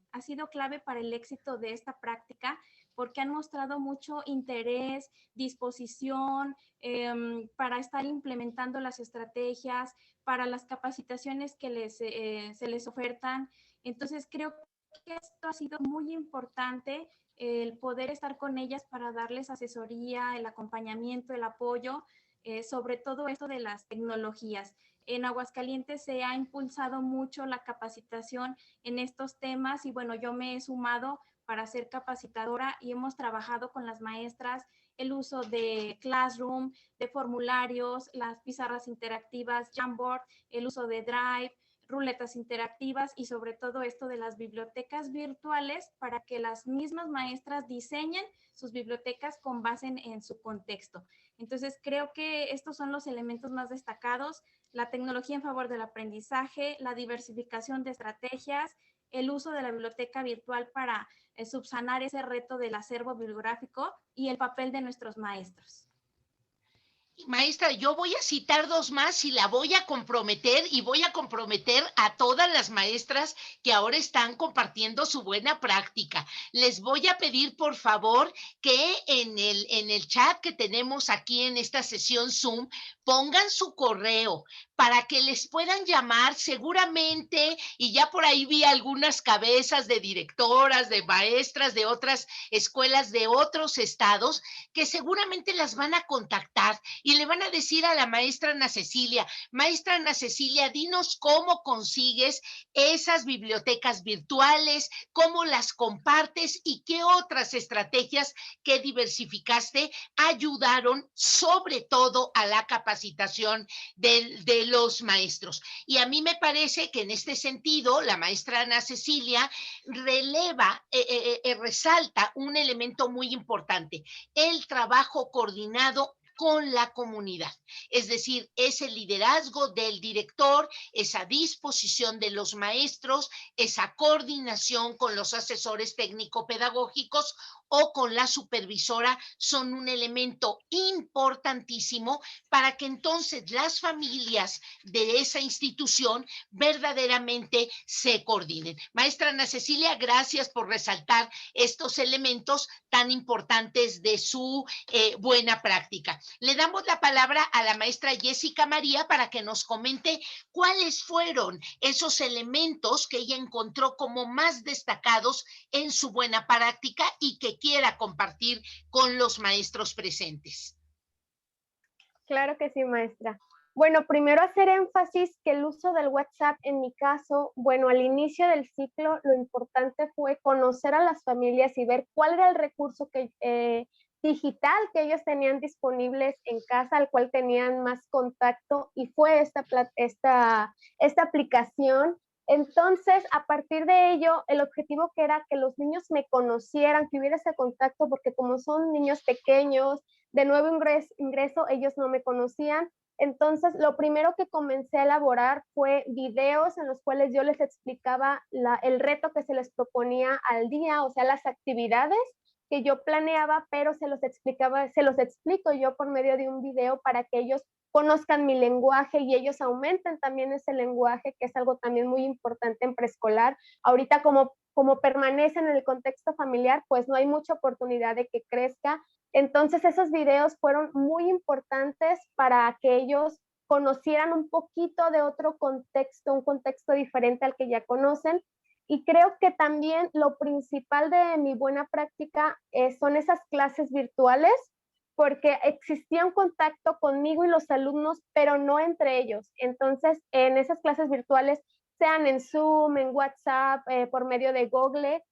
para el éxito de esta práctica, porque han mostrado mucho interés, disposición para estar implementando las estrategias, para las capacitaciones que se les ofertan. Entonces creo que esto ha sido muy importante, el poder estar con ellas para darles asesoría, el acompañamiento, el apoyo, sobre todo esto de las tecnologías. En Aguascalientes se ha impulsado mucho la capacitación en estos temas y bueno, yo me he sumado para ser capacitadora y hemos trabajado con las maestras el uso de Classroom, de formularios, las pizarras interactivas, Jamboard, el uso de Drive, ruletas interactivas y sobre todo esto de las bibliotecas virtuales para que las mismas maestras diseñen sus bibliotecas con base en su contexto. Entonces creo que estos son los elementos más destacados: la tecnología en favor del aprendizaje, la diversificación de estrategias, el uso de la biblioteca virtual para subsanar ese reto del acervo bibliográfico y el papel de nuestros maestros. Maestra, yo voy a citar dos más y la voy a comprometer y voy a comprometer a todas las maestras que ahora están compartiendo su buena práctica. Les voy a pedir, por favor, que en el chat que tenemos aquí en esta sesión Zoom, pongan su correo para que les puedan llamar seguramente, y ya por ahí vi algunas cabezas de directoras, de maestras de otras escuelas de otros estados, que seguramente las van a contactar y le van a decir a la maestra Ana Cecilia, dinos cómo consigues esas bibliotecas virtuales, cómo las compartes y qué otras estrategias que diversificaste ayudaron sobre todo a la capacitación de los maestros. Y a mí me parece que en este sentido la maestra Ana Cecilia resalta un elemento muy importante: el trabajo coordinado con la comunidad. Es decir, ese liderazgo del director, esa disposición de los maestros, esa coordinación con los asesores técnico-pedagógicos o con la supervisora son un elemento importantísimo para que entonces las familias de esa institución verdaderamente se coordinen. Maestra Ana Cecilia, gracias por resaltar estos elementos tan importantes de su buena práctica. Le damos la palabra a la maestra Jessica María para que nos comente cuáles fueron esos elementos que ella encontró como más destacados en su buena práctica y que quiera compartir con los maestros presentes. Claro que sí, maestra. Bueno, primero hacer énfasis que el uso del WhatsApp en mi caso, bueno, al inicio del ciclo lo importante fue conocer a las familias y ver cuál era el recurso digital que ellos tenían disponibles en casa, al cual tenían más contacto, y fue esta aplicación. Entonces, a partir de ello, el objetivo que era que los niños me conocieran, que hubiera ese contacto, porque como son niños pequeños, de nuevo ingreso, ellos no me conocían. Entonces, lo primero que comencé a elaborar fue videos en los cuales yo les explicaba el reto que se les proponía al día, o sea, las actividades que yo planeaba, pero se los explico yo por medio de un video para que ellos conozcan mi lenguaje y ellos aumenten también ese lenguaje, que es algo también muy importante en preescolar. Ahorita como permanecen en el contexto familiar, pues no hay mucha oportunidad de que crezca. Entonces esos videos fueron muy importantes para que ellos conocieran un poquito de otro contexto, un contexto diferente al que ya conocen. Y creo que también lo principal de mi buena práctica son esas clases virtuales, porque existía un contacto conmigo y los alumnos, pero no entre ellos. Entonces, en esas clases virtuales, sean en Zoom, en WhatsApp, por medio de Google,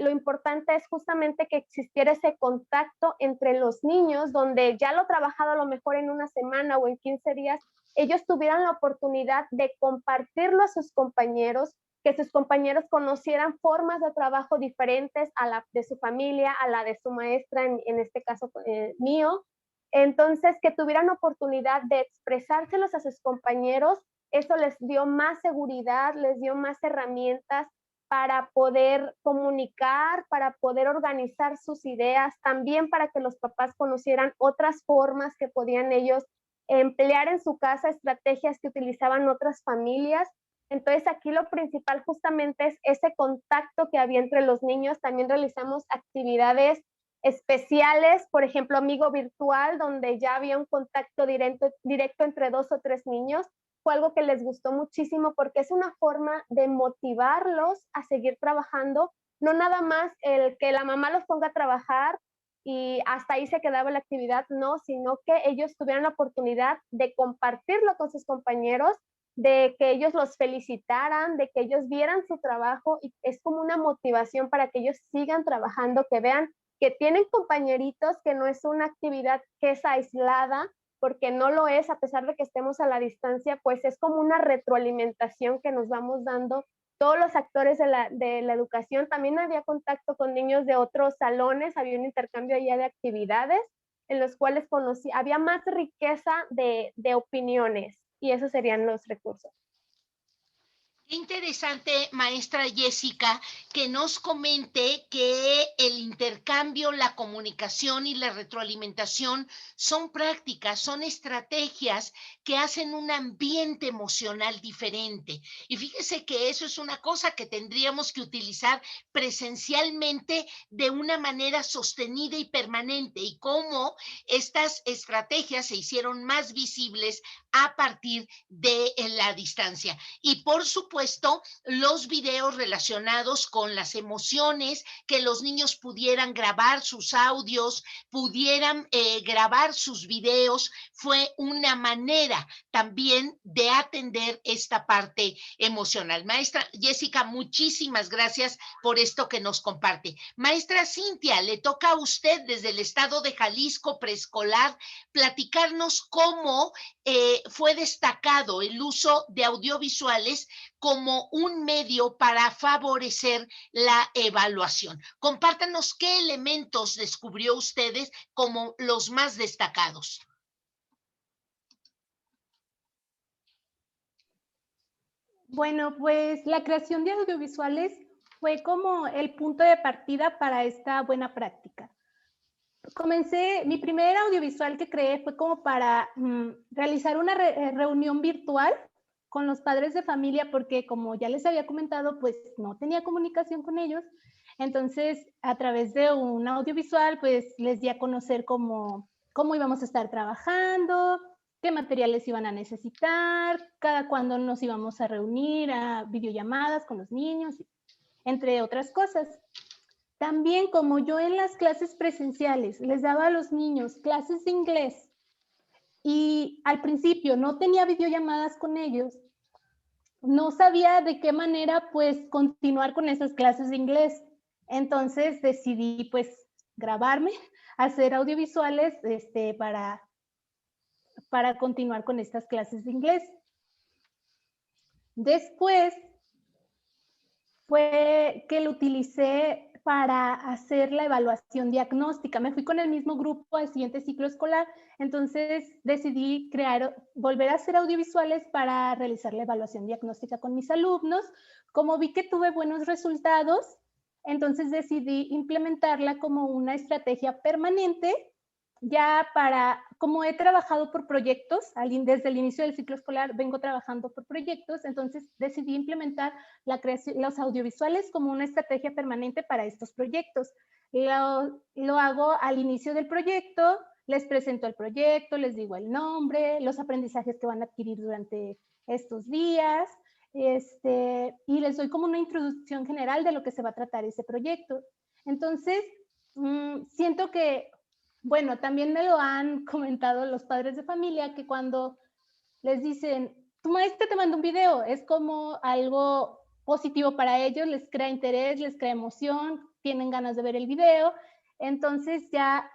lo importante es justamente que existiera ese contacto entre los niños, donde ya lo trabajado a lo mejor en una semana o en 15 días, ellos tuvieran la oportunidad de compartirlo a sus compañeros, que sus compañeros conocieran formas de trabajo diferentes a la de su familia, a la de su maestra, en este caso mío. Entonces, que tuvieran oportunidad de expresárselos a sus compañeros, eso les dio más seguridad, les dio más herramientas para poder comunicar, para poder organizar sus ideas, también para que los papás conocieran otras formas que podían ellos emplear en su casa, estrategias que utilizaban otras familias. Entonces aquí lo principal justamente es ese contacto que había entre los niños. También realizamos actividades especiales, por ejemplo, amigo virtual, donde ya había un contacto directo entre 2 o 3 niños. Fue algo que les gustó muchísimo porque es una forma de motivarlos a seguir trabajando, no nada más el que la mamá los ponga a trabajar y hasta ahí se quedaba la actividad, no, sino que ellos tuvieran la oportunidad de compartirlo con sus compañeros, de que ellos los felicitaran, de que ellos vieran su trabajo, y es como una motivación para que ellos sigan trabajando, que vean que tienen compañeritos, que no es una actividad que es aislada, porque no lo es, a pesar de que estemos a la distancia, pues es como una retroalimentación que nos vamos dando todos los actores de la educación. También había contacto con niños de otros salones, había un intercambio allá de actividades en los cuales había más riqueza de opiniones, y esos serían los recursos. Qué interesante, maestra Jessica, que nos comente que el intercambio, la comunicación y la retroalimentación son prácticas, son estrategias que hacen un ambiente emocional diferente. Y fíjese que eso es una cosa que tendríamos que utilizar presencialmente de una manera sostenida y permanente, y cómo estas estrategias se hicieron más visibles a partir de la distancia. Y por supuesto, los videos relacionados con las emociones, que los niños pudieran grabar sus audios, pudieran grabar sus videos, fue una manera también de atender esta parte emocional. Maestra Jessica, muchísimas gracias por esto que nos comparte. Maestra Cintia, le toca a usted desde el estado de Jalisco, preescolar, platicarnos cómo fue destacado el uso de audiovisuales como un medio para favorecer la evaluación. Compártanos qué elementos descubrió ustedes como los más destacados. Bueno, pues la creación de audiovisuales fue como el punto de partida para esta buena práctica. Mi primer audiovisual que creé fue como para realizar una reunión virtual con los padres de familia, porque como ya les había comentado, pues no tenía comunicación con ellos. Entonces, a través de un audiovisual, pues les di a conocer cómo íbamos a estar trabajando, qué materiales iban a necesitar, cada cuándo nos íbamos a reunir a videollamadas con los niños, entre otras cosas. También, como yo en las clases presenciales les daba a los niños clases de inglés y al principio no tenía videollamadas con ellos, no sabía de qué manera pues continuar con esas clases de inglés. Entonces decidí pues grabarme, hacer audiovisuales para continuar con estas clases de inglés. Después fue que lo utilicé para hacer la evaluación diagnóstica. Me fui con el mismo grupo al siguiente ciclo escolar, entonces decidí volver a hacer audiovisuales para realizar la evaluación diagnóstica con mis alumnos. Como vi que tuve buenos resultados, entonces decidí implementarla como una estrategia permanente ya como he trabajado por proyectos, desde el inicio del ciclo escolar vengo trabajando por proyectos, entonces decidí implementar los audiovisuales como una estrategia permanente para estos proyectos. Lo hago al inicio del proyecto, les presento el proyecto, les digo el nombre, los aprendizajes que van a adquirir durante estos días, y les doy como una introducción general de lo que se va a tratar ese proyecto. Entonces, siento que, bueno, también me lo han comentado los padres de familia, que cuando les dicen, tu maestra te manda un video, es como algo positivo para ellos, les crea interés, les crea emoción, tienen ganas de ver el video, entonces ya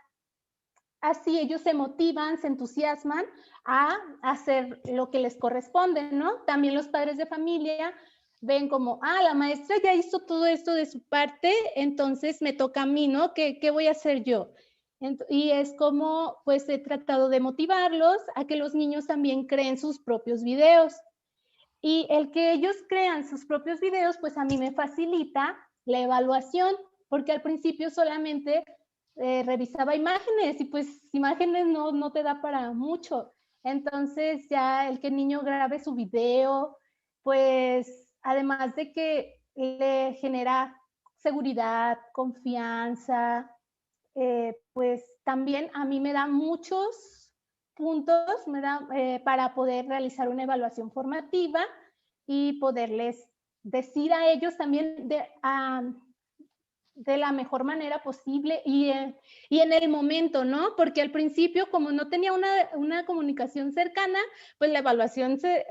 así ellos se motivan, se entusiasman a hacer lo que les corresponde, ¿no? También los padres de familia ven como, la maestra ya hizo todo esto de su parte, entonces me toca a mí, ¿no? ¿Qué voy a hacer yo? Y es como, pues he tratado de motivarlos a que los niños también creen sus propios videos. Y el que ellos crean sus propios videos, pues a mí me facilita la evaluación, porque al principio solamente revisaba imágenes y pues imágenes no te da para mucho. Entonces ya el que el niño grabe su video, pues además de que le genera seguridad, confianza, pues también a mí me da muchos puntos para poder realizar una evaluación formativa y poderles decir a ellos también de la mejor manera posible y en el momento, ¿no? Porque al principio, como no tenía una comunicación cercana, pues la evaluación se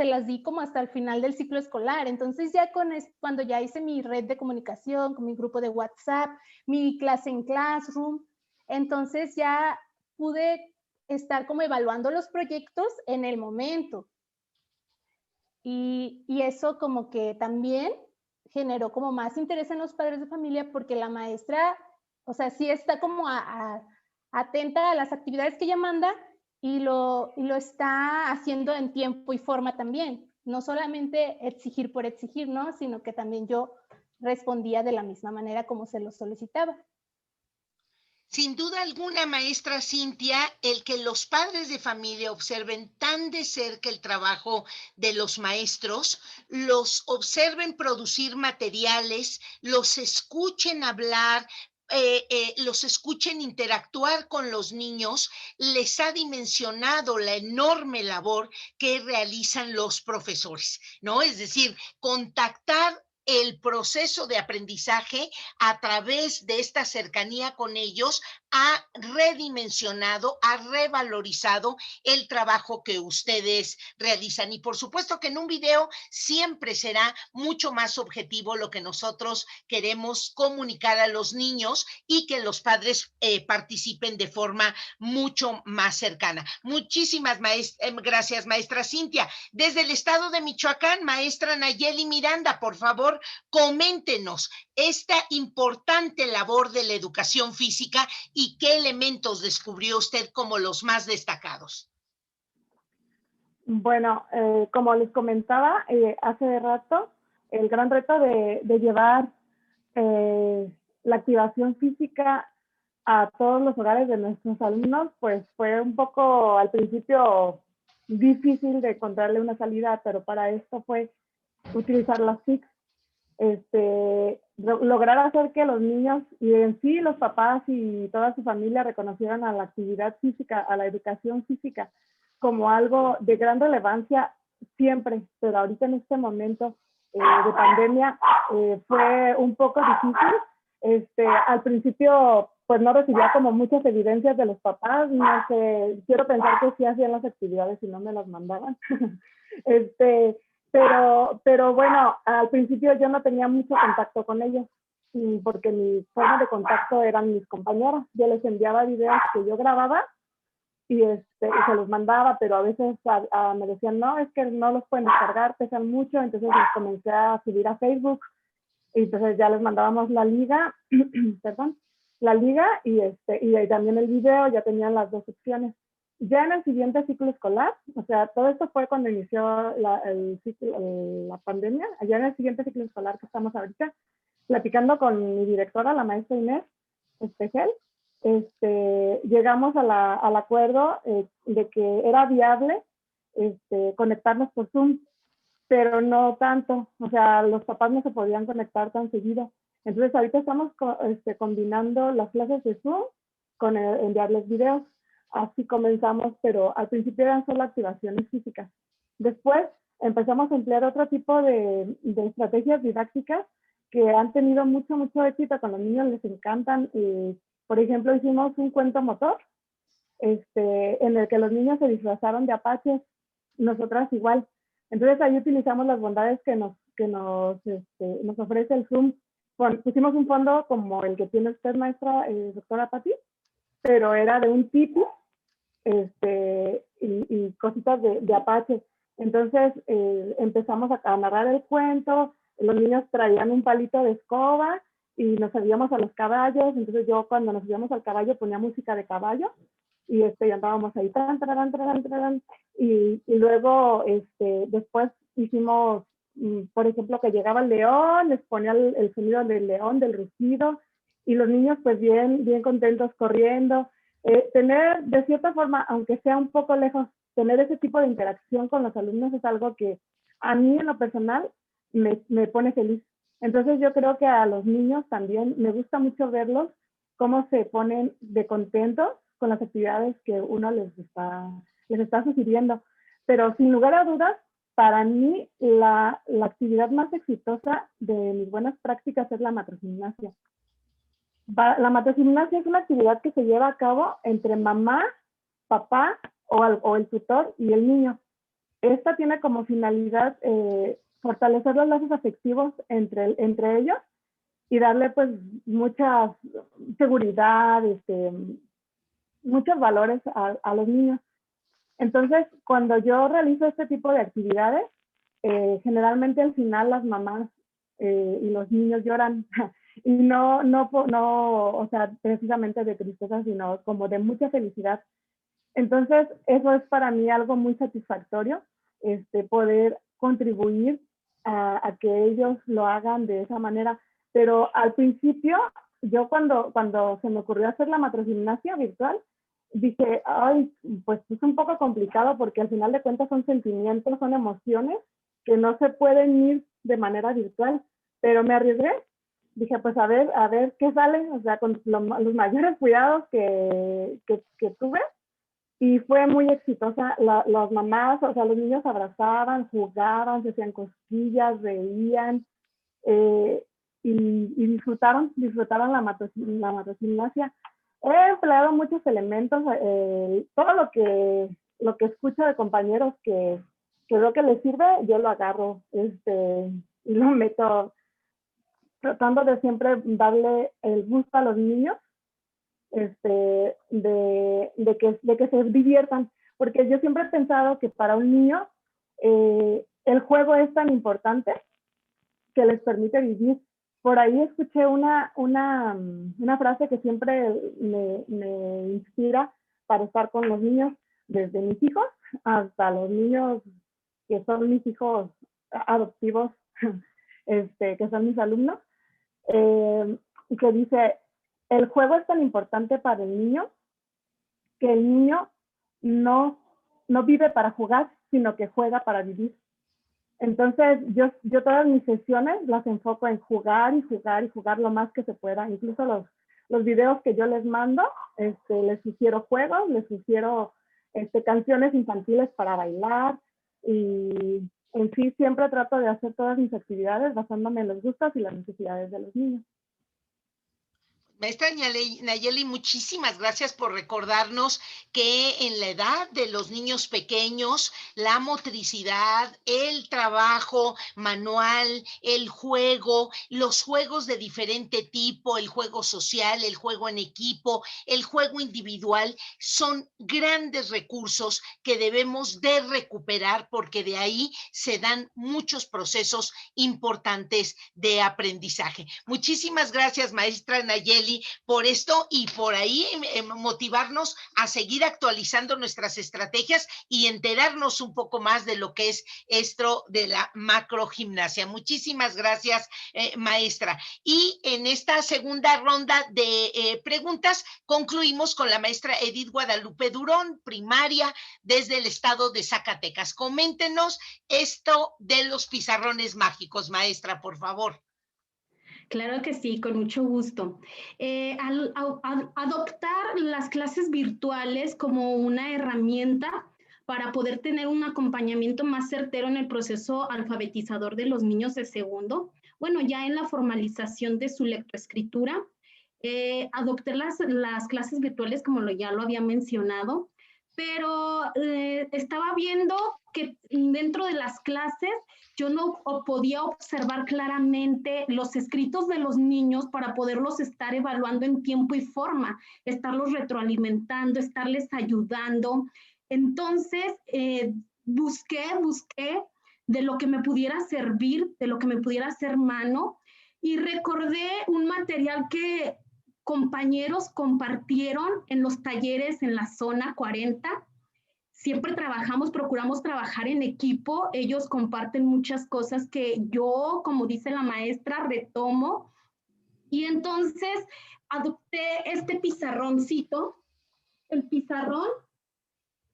las di como hasta el final del ciclo escolar. Entonces ya cuando ya hice mi red de comunicación, con mi grupo de WhatsApp, mi clase en Classroom, entonces ya pude estar como evaluando los proyectos en el momento. Y eso como que también generó como más interés en los padres de familia porque la maestra, sí está como atenta a las actividades que ella manda y lo está haciendo en tiempo y forma también. No solamente exigir por exigir, ¿no? Sino que también yo respondía de la misma manera como se lo solicitaba. Sin duda alguna, maestra Cintia, el que los padres de familia observen tan de cerca el trabajo de los maestros, los observen producir materiales, los escuchen hablar, los escuchen interactuar con los niños, les ha dimensionado la enorme labor que realizan los profesores, ¿no? Es decir, contactar el proceso de aprendizaje a través de esta cercanía con ellos ha redimensionado, ha revalorizado el trabajo que ustedes realizan. Y por supuesto que en un video siempre será mucho más objetivo lo que nosotros queremos comunicar a los niños y que los padres participen de forma mucho más cercana. Muchísimas gracias, maestra Cintia. Desde el estado de Michoacán, maestra Nayeli Miranda, por favor, coméntenos esta importante labor de la educación física y qué elementos descubrió usted como los más destacados. Bueno, como les comentaba hace rato, el gran reto de llevar la activación física a todos los hogares de nuestros alumnos, pues fue un poco al principio difícil de encontrarle una salida, pero para esto fue utilizar las TIC. Lograr hacer que los niños y en sí los papás y toda su familia reconocieran a la actividad física, a la educación física como algo de gran relevancia siempre, pero ahorita en este momento de pandemia fue un poco difícil. Al principio pues no recibía como muchas evidencias de los papás, no sé, quiero pensar que sí hacían las actividades y no me las mandaban. Pero bueno, al principio yo no tenía mucho contacto con ellos, porque mi forma de contacto eran mis compañeras. Yo les enviaba videos que yo grababa y se los mandaba, pero a veces me decían, no, es que no los pueden descargar, pesan mucho, entonces les comencé a subir a Facebook, y entonces ya les mandábamos la liga, perdón, la liga y también el video, ya tenían las dos opciones. Ya en el siguiente ciclo escolar, o sea, todo esto fue cuando inició la pandemia, ya en el siguiente ciclo escolar que estamos ahorita, platicando con mi directora, la maestra Inés Espejel, llegamos al acuerdo de que era viable conectarnos por Zoom, pero no tanto, o sea, los papás no se podían conectar tan seguido. Entonces ahorita estamos combinando las clases de Zoom con enviarles videos. Así comenzamos, pero al principio eran solo activaciones físicas. Después empezamos a emplear otro tipo de estrategias didácticas que han tenido mucho éxito con los niños, les encantan. Por ejemplo, hicimos un cuento motor en el que los niños se disfrazaron de apaches, nosotras igual. Entonces ahí utilizamos las bondades que nos ofrece el Zoom. Pusimos un fondo como el que tiene usted, maestra, doctora Pati, pero era de un tipi y cositas de apache. Entonces empezamos a narrar el cuento, los niños traían un palito de escoba y nos subíamos a los caballos. Entonces yo cuando nos subíamos al caballo ponía música de caballo y andábamos ahí, y luego después hicimos, por ejemplo, que llegaba el león, les ponía el sonido del león, del rugido, y los niños pues bien contentos corriendo. Tener, de cierta forma, aunque sea un poco lejos, tener ese tipo de interacción con los alumnos es algo que a mí en lo personal me pone feliz. Entonces yo creo que a los niños también me gusta mucho verlos cómo se ponen de contentos con las actividades que uno les está sugiriendo. Pero sin lugar a dudas, para mí la actividad más exitosa de mis buenas prácticas es la matrogimnasia. La matrogimnasia es una actividad que se lleva a cabo entre mamá, papá o el tutor y el niño. Esta tiene como finalidad fortalecer los lazos afectivos entre ellos y darle pues mucha seguridad, muchos valores a los niños. Entonces, cuando yo realizo este tipo de actividades, generalmente al final las mamás y los niños lloran y no, o sea, precisamente de tristeza, sino como de mucha felicidad. Entonces, eso es para mí algo muy satisfactorio, poder contribuir a que ellos lo hagan de esa manera. Pero al principio, yo cuando se me ocurrió hacer la matrogimnasia virtual, dije, ay, pues es un poco complicado porque al final de cuentas son sentimientos, son emociones que no se pueden ir de manera virtual, pero me arriesgué. Dije, pues a ver qué sale, o sea, con los mayores cuidados que tuve, y fue muy exitosa. Las mamás, o sea, los niños abrazaban, jugaban, se hacían cosquillas, reían, y disfrutaron la matrogimnasia. He empleado muchos elementos, todo lo que escucho de compañeros que veo que les sirve, yo lo agarro y lo meto, tratando de siempre darle el gusto a los niños, de que se diviertan, porque yo siempre he pensado que para un niño el juego es tan importante que les permite vivir. Por ahí escuché una frase que siempre me inspira para estar con los niños, desde mis hijos hasta los niños que son mis hijos adoptivos, que son mis alumnos, que dice, el juego es tan importante para el niño que el niño no vive para jugar, sino que juega para vivir. Entonces, yo todas mis sesiones las enfoco en jugar y jugar y jugar lo más que se pueda. Incluso los videos que yo les mando, les sugiero juegos, les sugiero canciones infantiles para bailar, y en sí siempre trato de hacer todas mis actividades basándome en los gustos y las necesidades de los niños. Maestra Nayeli, muchísimas gracias por recordarnos que en la edad de los niños pequeños, la motricidad, el trabajo manual, el juego, los juegos de diferente tipo, el juego social, el juego en equipo, el juego individual, son grandes recursos que debemos de recuperar porque de ahí se dan muchos procesos importantes de aprendizaje. Muchísimas gracias, maestra Nayeli. sí, por esto y por ahí motivarnos a seguir actualizando nuestras estrategias y enterarnos un poco más de lo que es esto de la macrogimnasia. Muchísimas gracias, maestra. Y en esta segunda ronda de preguntas concluimos con la maestra Edith Guadalupe Durón, primaria desde el estado de Zacatecas. Coméntenos esto de los pizarrones mágicos, maestra, por favor. Claro que sí, con mucho gusto. Al adoptar las clases virtuales como una herramienta para poder tener un acompañamiento más certero en el proceso alfabetizador de los niños de segundo, bueno, ya en la formalización de su lectoescritura, adopté las clases virtuales como ya lo había mencionado, pero estaba viendo que dentro de las clases yo no podía observar claramente los escritos de los niños para poderlos estar evaluando en tiempo y forma, estarlos retroalimentando, estarles ayudando. Entonces, busqué de lo que me pudiera servir, de lo que me pudiera hacer mano, y recordé un material que compañeros compartieron en los talleres en la zona 40. Siempre procuramos trabajar en equipo. Ellos comparten muchas cosas que yo, como dice la maestra, retomo. Y entonces adopté este pizarroncito, el pizarrón,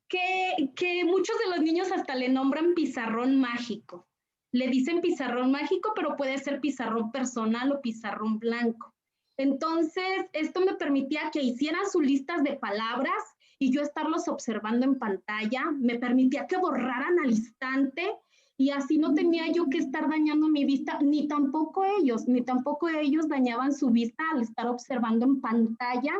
que muchos de los niños hasta le nombran pizarrón mágico. Le dicen pizarrón mágico, pero puede ser pizarrón personal o pizarrón blanco. Entonces, esto me permitía que hicieran sus listas de palabras y yo estarlos observando en pantalla, me permitía que borraran al instante y así no tenía yo que estar dañando mi vista, ni tampoco ellos dañaban su vista al estar observando en pantalla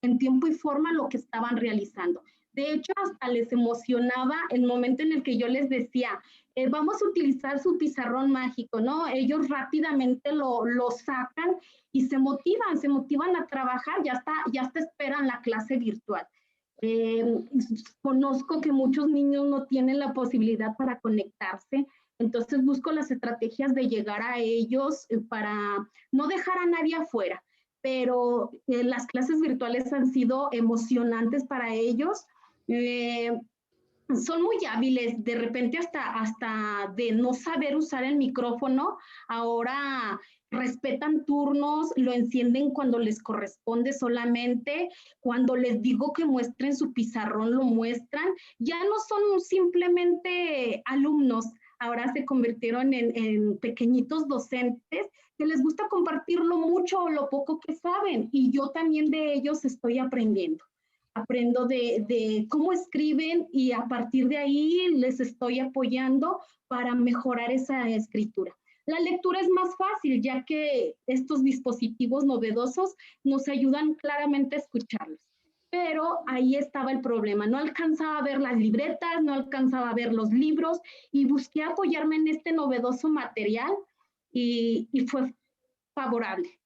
en tiempo y forma lo que estaban realizando. De hecho, hasta les emocionaba el momento en el que yo les decía, vamos a utilizar su pizarrón mágico, ¿no? Ellos rápidamente lo sacan y se motivan a trabajar, ya hasta esperan la clase virtual. Conozco que muchos niños no tienen la posibilidad para conectarse, entonces busco las estrategias de llegar a ellos para no dejar a nadie afuera, pero las clases virtuales han sido emocionantes para ellos. Son muy hábiles, de repente hasta de no saber usar el micrófono, ahora respetan turnos, lo encienden cuando les corresponde solamente, cuando les digo que muestren su pizarrón, lo muestran, ya no son simplemente alumnos, ahora se convirtieron en pequeñitos docentes que les gusta compartir lo mucho o lo poco que saben, y yo también de ellos estoy aprendiendo. Aprendo de cómo escriben y a partir de ahí les estoy apoyando para mejorar esa escritura. La lectura es más fácil, ya que estos dispositivos novedosos nos ayudan claramente a escucharlos. Pero ahí estaba el problema, no alcanzaba a ver las libretas, no alcanzaba a ver los libros y busqué apoyarme en este novedoso material y fue favorable.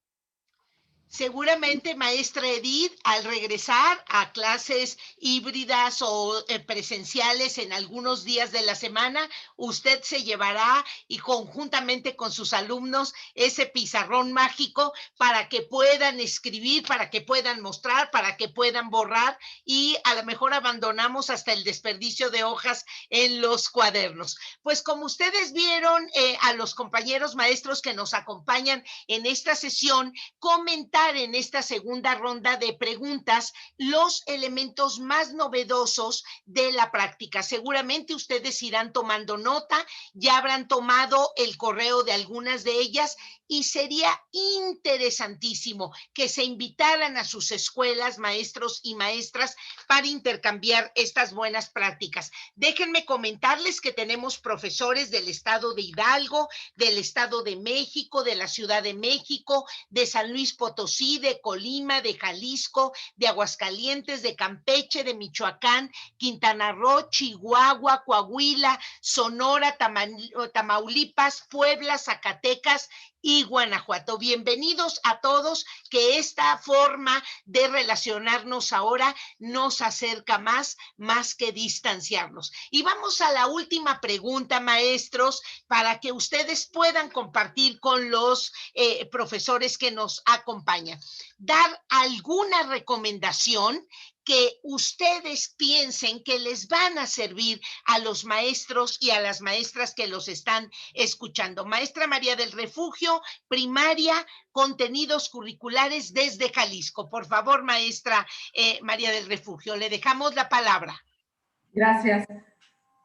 Seguramente, maestra Edith, al regresar a clases híbridas o presenciales en algunos días de la semana, usted se llevará y conjuntamente con sus alumnos ese pizarrón mágico para que puedan escribir, para que puedan mostrar, para que puedan borrar y a lo mejor abandonamos hasta el desperdicio de hojas en los cuadernos. Pues como ustedes vieron, a los compañeros maestros que nos acompañan en esta sesión, comentar en esta segunda ronda de preguntas los elementos más novedosos de la práctica. Seguramente ustedes irán tomando nota, ya habrán tomado el correo de algunas de ellas y sería interesantísimo que se invitaran a sus escuelas, maestros y maestras, para intercambiar estas buenas prácticas. Déjenme comentarles que tenemos profesores del estado de Hidalgo, del estado de México, de la Ciudad de México, de San Luis Potosí, de Colima, de Jalisco, de Aguascalientes, de Campeche, de Michoacán, Quintana Roo, Chihuahua, Coahuila, Sonora, Tamaulipas, Puebla, Zacatecas, y Guanajuato. Bienvenidos a todos, que esta forma de relacionarnos ahora nos acerca más que distanciarnos. Y vamos a la última pregunta, maestros, para que ustedes puedan compartir con los profesores que nos acompañan. Dar alguna recomendación que ustedes piensen que les van a servir a los maestros y a las maestras que los están escuchando. Maestra María del Refugio, primaria, contenidos curriculares desde Jalisco. Por favor, maestra María del Refugio, le dejamos la palabra. Gracias.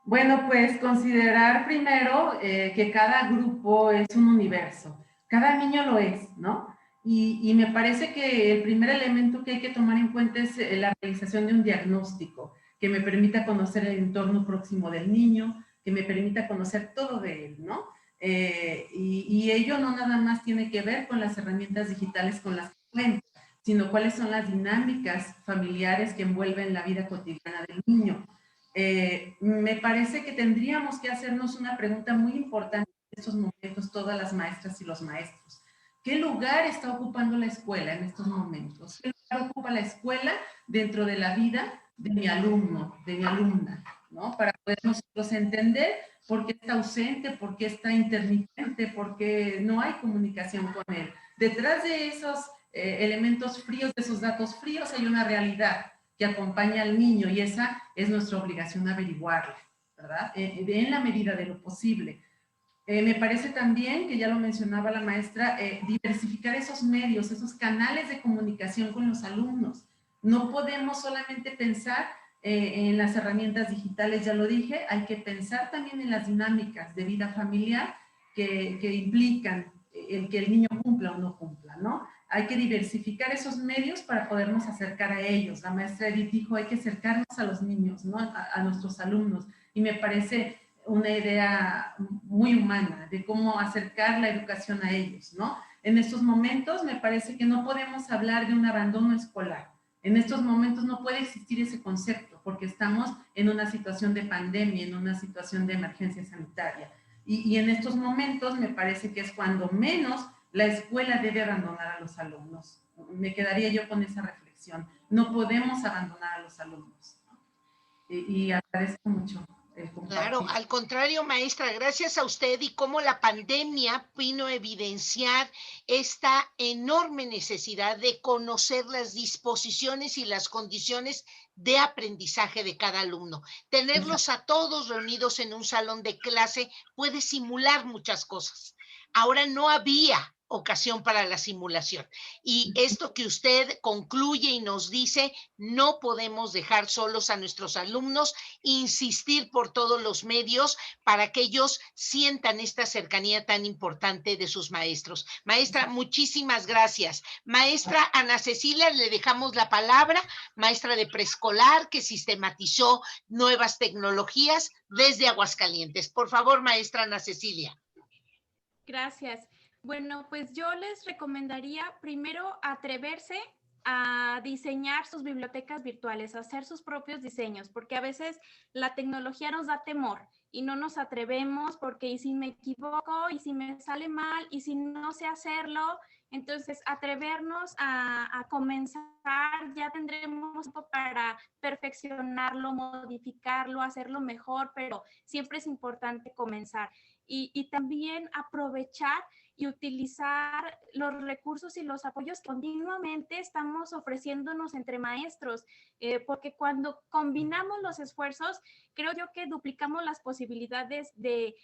Bueno, pues considerar primero que cada grupo es un universo. Cada niño lo es, ¿no? Y me parece que el primer elemento que hay que tomar en cuenta es la realización de un diagnóstico que me permita conocer el entorno próximo del niño, que me permita conocer todo de él, ¿no? Y ello no nada más tiene que ver con las herramientas digitales con las que cuenta, sino cuáles son las dinámicas familiares que envuelven la vida cotidiana del niño. Me parece que tendríamos que hacernos una pregunta muy importante en estos momentos, todas las maestras y los maestros. ¿Qué lugar está ocupando la escuela en estos momentos? ¿Qué lugar ocupa la escuela dentro de la vida de mi alumno, de mi alumna? ¿No? Para poder nosotros entender por qué está ausente, por qué está intermitente, por qué no hay comunicación con él. Detrás de esos elementos fríos, de esos datos fríos, hay una realidad que acompaña al niño, y esa es nuestra obligación averiguarla, ¿verdad? En la medida de lo posible. Me parece también, que ya lo mencionaba la maestra, diversificar esos medios, esos canales de comunicación con los alumnos. No podemos solamente pensar en las herramientas digitales, ya lo dije, hay que pensar también en las dinámicas de vida familiar que implican el que el niño cumpla o no cumpla, ¿no? Hay que diversificar esos medios para podernos acercar a ellos. La maestra Edith dijo, hay que acercarnos a los niños, ¿no? A nuestros alumnos. Y me parece una idea muy humana de cómo acercar la educación a ellos, ¿no? En estos momentos me parece que no podemos hablar de un abandono escolar. En estos momentos no puede existir ese concepto porque estamos en una situación de pandemia, en una situación de emergencia sanitaria. Y en estos momentos me parece que es cuando menos la escuela debe abandonar a los alumnos. Me quedaría yo con esa reflexión. No podemos abandonar a los alumnos. Y agradezco mucho. Claro, al contrario, maestra, gracias a usted y cómo la pandemia vino a evidenciar esta enorme necesidad de conocer las disposiciones y las condiciones de aprendizaje de cada alumno. Tenerlos a todos reunidos en un salón de clase puede simular muchas cosas. Ahora no había ocasión para la simulación. Y esto que usted concluye y nos dice, no podemos dejar solos a nuestros alumnos, insistir por todos los medios para que ellos sientan esta cercanía tan importante de sus maestros. Maestra, muchísimas gracias. Maestra Ana Cecilia, le dejamos la palabra, maestra de preescolar que sistematizó nuevas tecnologías desde Aguascalientes. Por favor, maestra Ana Cecilia. Gracias. Bueno, pues yo les recomendaría primero atreverse a diseñar sus bibliotecas virtuales, a hacer sus propios diseños, porque a veces la tecnología nos da temor y no nos atrevemos porque ¿y si me equivoco? ¿Y si me sale mal? ¿Y si no sé hacerlo? Entonces, atrevernos a comenzar, ya tendremos tiempo para perfeccionarlo, modificarlo, hacerlo mejor, pero siempre es importante comenzar. Y también aprovechar y utilizar los recursos y los apoyos que continuamente estamos ofreciéndonos entre maestros, porque cuando combinamos los esfuerzos, creo yo que duplicamos las posibilidades de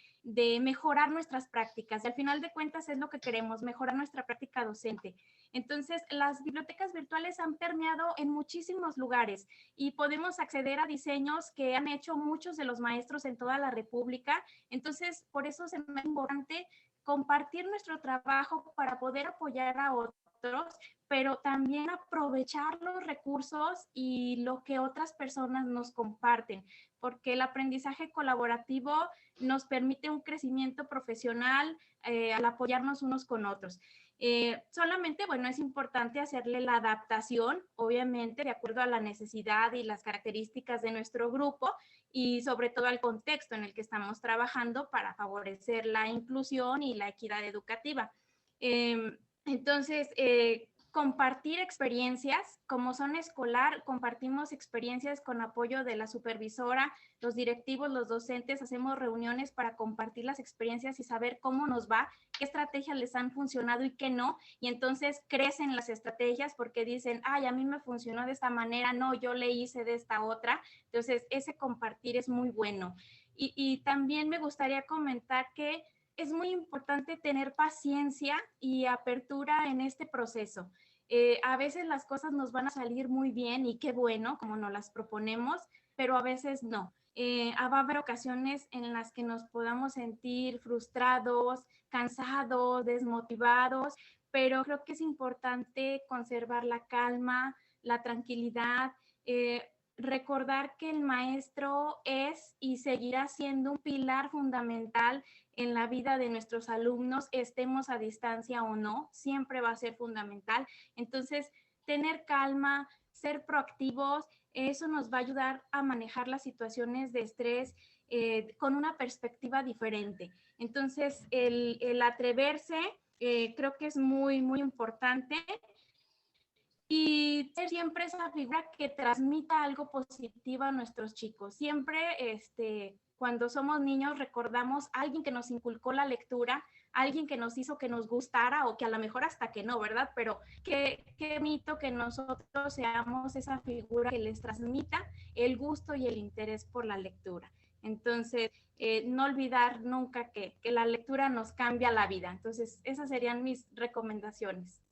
mejorar nuestras prácticas. Y al final de cuentas es lo que queremos, mejorar nuestra práctica docente. Entonces, las bibliotecas virtuales han permeado en muchísimos lugares y podemos acceder a diseños que han hecho muchos de los maestros en toda la República. Entonces, por eso es importante compartir nuestro trabajo para poder apoyar a otros, pero también aprovechar los recursos y lo que otras personas nos comparten, porque el aprendizaje colaborativo nos permite un crecimiento profesional al apoyarnos unos con otros. Solamente, bueno, es importante hacerle la adaptación, obviamente, de acuerdo a la necesidad y las características de nuestro grupo y sobre todo al contexto en el que estamos trabajando para favorecer la inclusión y la equidad educativa. Entonces, compartir experiencias, como zona escolar, compartimos experiencias con apoyo de la supervisora, los directivos, los docentes, hacemos reuniones para compartir las experiencias y saber cómo nos va, qué estrategias les han funcionado y qué no, y entonces crecen las estrategias porque dicen, ay, a mí me funcionó de esta manera, no, yo le hice de esta otra. Entonces, ese compartir es muy bueno. Y también me gustaría comentar que es muy importante tener paciencia y apertura en este proceso. A veces las cosas nos van a salir muy bien y qué bueno, como nos las proponemos, pero a veces no. Va a haber ocasiones en las que nos podamos sentir frustrados, cansados, desmotivados, pero creo que es importante conservar la calma, la tranquilidad, recordar que el maestro es y seguirá siendo un pilar fundamental en la vida de nuestros alumnos, estemos a distancia o no, siempre va a ser fundamental. Entonces, tener calma, ser proactivos, eso nos va a ayudar a manejar las situaciones de estrés con una perspectiva diferente. Entonces, el atreverse creo que es muy, muy importante. Y ser siempre esa figura que transmita algo positivo a nuestros chicos. Siempre, cuando somos niños, recordamos a alguien que nos inculcó la lectura, alguien que nos hizo que nos gustara o que a lo mejor hasta que no, ¿verdad? Pero qué bonito que nosotros seamos esa figura que les transmita el gusto y el interés por la lectura. Entonces, no olvidar nunca que la lectura nos cambia la vida. Entonces, esas serían mis recomendaciones.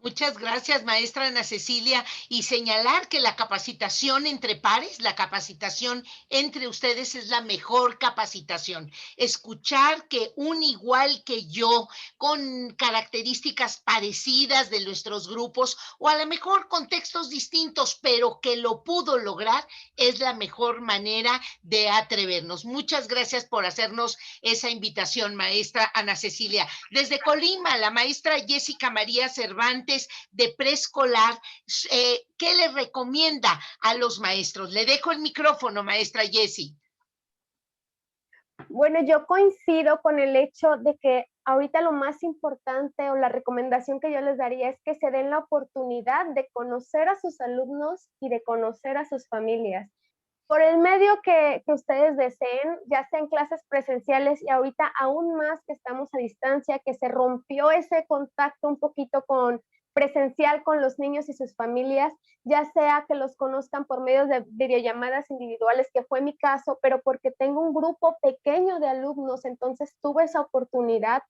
Muchas gracias, maestra Ana Cecilia, y señalar que la capacitación entre pares, la capacitación entre ustedes es la mejor capacitación. Escuchar que un igual que yo, con características parecidas de nuestros grupos, o a lo mejor contextos distintos, pero que lo pudo lograr, es la mejor manera de atrevernos. Muchas gracias por hacernos esa invitación, maestra Ana Cecilia. Desde Colima, la maestra Jessica María Cervantes, de preescolar, ¿qué le recomienda a los maestros? Le dejo el micrófono, maestra Jessie. Bueno, yo coincido con el hecho de que ahorita lo más importante o la recomendación que yo les daría es que se den la oportunidad de conocer a sus alumnos y de conocer a sus familias. Por el medio que ustedes deseen, ya sea en clases presenciales y ahorita aún más que estamos a distancia, que se rompió ese contacto un poquito con presencial con los niños y sus familias, ya sea que los conozcan por medio de videollamadas individuales, que fue mi caso, pero porque tengo un grupo pequeño de alumnos, entonces tuve esa oportunidad.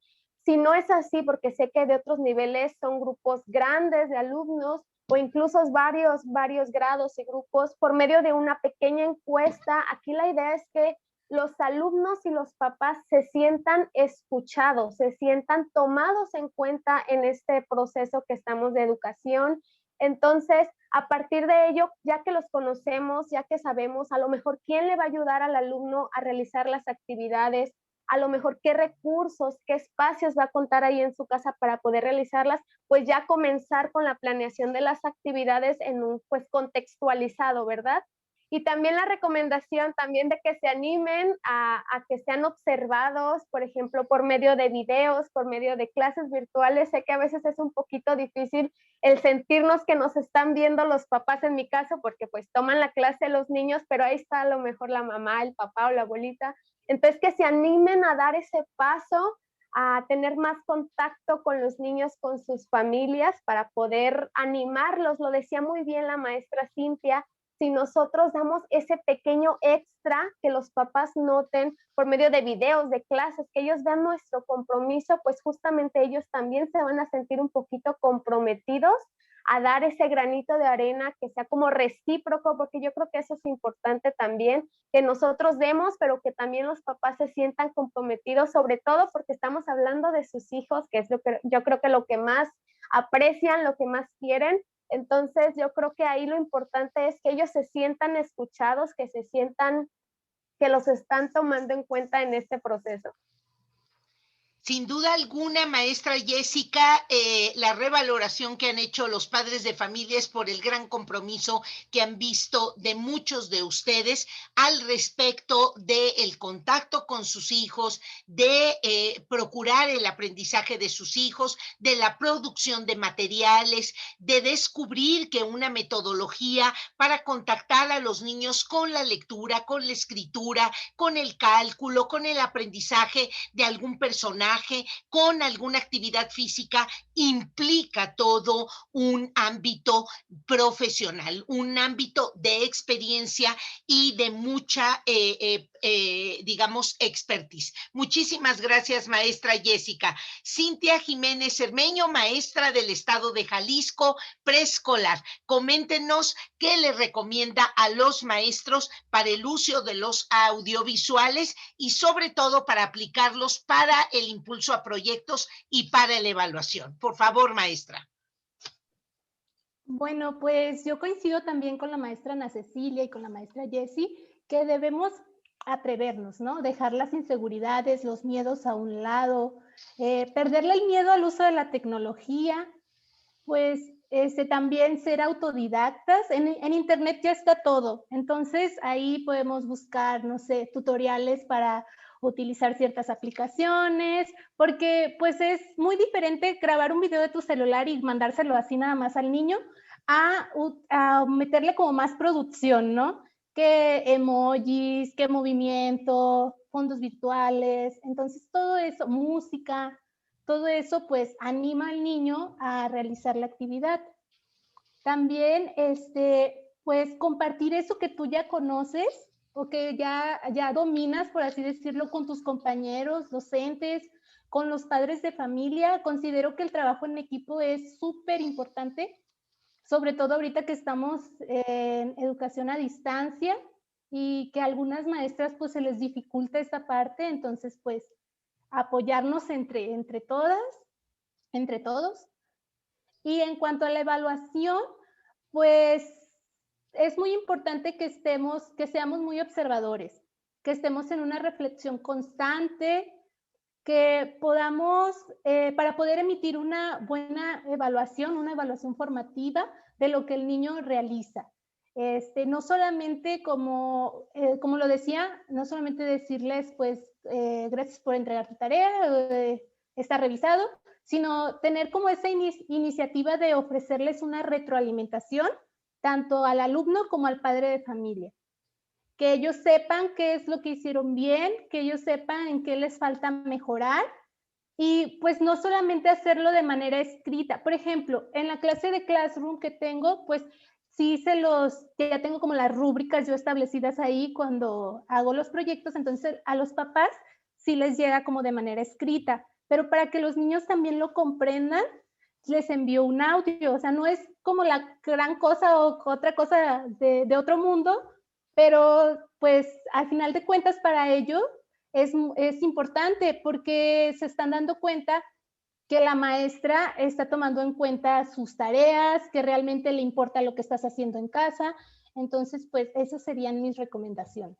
Si no es así, porque sé que de otros niveles son grupos grandes de alumnos, o incluso varios grados y grupos, por medio de una pequeña encuesta. Aquí la idea es que los alumnos y los papás se sientan escuchados, se sientan tomados en cuenta en este proceso que estamos de educación. Entonces, a partir de ello, ya que los conocemos, ya que sabemos a lo mejor quién le va a ayudar al alumno a realizar las actividades, a lo mejor qué recursos, qué espacios va a contar ahí en su casa para poder realizarlas, pues ya comenzar con la planeación de las actividades en un pues contextualizado, ¿verdad? Y también la recomendación también de que se animen a que sean observados, por ejemplo, por medio de videos, por medio de clases virtuales. Sé que a veces es un poquito difícil el sentirnos que nos están viendo los papás en mi caso, porque pues toman la clase los niños, pero ahí está a lo mejor la mamá, el papá o la abuelita. Entonces, que se animen a dar ese paso, a tener más contacto con los niños, con sus familias, para poder animarlos. Lo decía muy bien la maestra Cintia, si nosotros damos ese pequeño extra que los papás noten por medio de videos, de clases, que ellos vean nuestro compromiso, pues justamente ellos también se van a sentir un poquito comprometidos a dar ese granito de arena que sea como recíproco, porque yo creo que eso es importante también, que nosotros demos, pero que también los papás se sientan comprometidos, sobre todo porque estamos hablando de sus hijos, que es lo que yo creo que lo que más aprecian, lo que más quieren. Entonces yo creo que ahí lo importante es que ellos se sientan escuchados, que se sientan que los están tomando en cuenta en este proceso. Sin duda alguna, maestra Jessica, la revaloración que han hecho los padres de familia es por el gran compromiso que han visto de muchos de ustedes al respecto del contacto con sus hijos, de procurar el aprendizaje de sus hijos, de la producción de materiales, de descubrir que una metodología para contactar a los niños con la lectura, con la escritura, con el cálculo, con el aprendizaje de algún personaje, con alguna actividad física, implica todo un ámbito profesional, un ámbito de experiencia y de mucha, digamos, expertise. Muchísimas gracias, maestra Jessica. Cintia Jiménez Cermeño, maestra del estado de Jalisco, preescolar. Coméntenos qué le recomienda a los maestros para el uso de los audiovisuales y sobre todo para aplicarlos para el impulso a proyectos y para la evaluación. Por favor, maestra. Bueno, pues yo coincido también con la maestra Ana Cecilia y con la maestra Jessie, que debemos atrevernos, ¿no? Dejar las inseguridades, los miedos a un lado, perderle el miedo al uso de la tecnología, pues también ser autodidactas. En internet ya está todo, entonces ahí podemos buscar, no sé, tutoriales para utilizar ciertas aplicaciones, porque pues es muy diferente grabar un video de tu celular y mandárselo así nada más al niño a meterle como más producción, ¿no? Que emojis, que movimiento, fondos virtuales, entonces todo eso, música, todo eso pues anima al niño a realizar la actividad. También pues compartir eso que tú ya conoces o que ya dominas, por así decirlo, con tus compañeros, docentes, con los padres de familia. Considero que el trabajo en equipo es súper importante, sobre todo ahorita que estamos en educación a distancia y que a algunas maestras pues se les dificulta esta parte, entonces pues apoyarnos entre todas, entre todos. Y en cuanto a la evaluación, pues es muy importante que seamos muy observadores, que estemos en una reflexión constante, que podamos, para poder emitir una buena evaluación, una evaluación formativa de lo que el niño realiza. No solamente como lo decía, no solamente decirles, pues, gracias por entregar tu tarea, está revisado, sino tener como esa iniciativa de ofrecerles una retroalimentación tanto al alumno como al padre de familia. Que ellos sepan qué es lo que hicieron bien, que ellos sepan en qué les falta mejorar y pues no solamente hacerlo de manera escrita. Por ejemplo, en la clase de Classroom que tengo, pues sí ya tengo como las rúbricas yo establecidas ahí cuando hago los proyectos, entonces a los papás sí les llega como de manera escrita, pero para que los niños también lo comprendan, les envío un audio, o sea, no es como la gran cosa o otra cosa de otro mundo, pero pues al final de cuentas para ellos es importante porque se están dando cuenta que la maestra está tomando en cuenta sus tareas, que realmente le importa lo que estás haciendo en casa. Entonces, pues esas serían mis recomendaciones.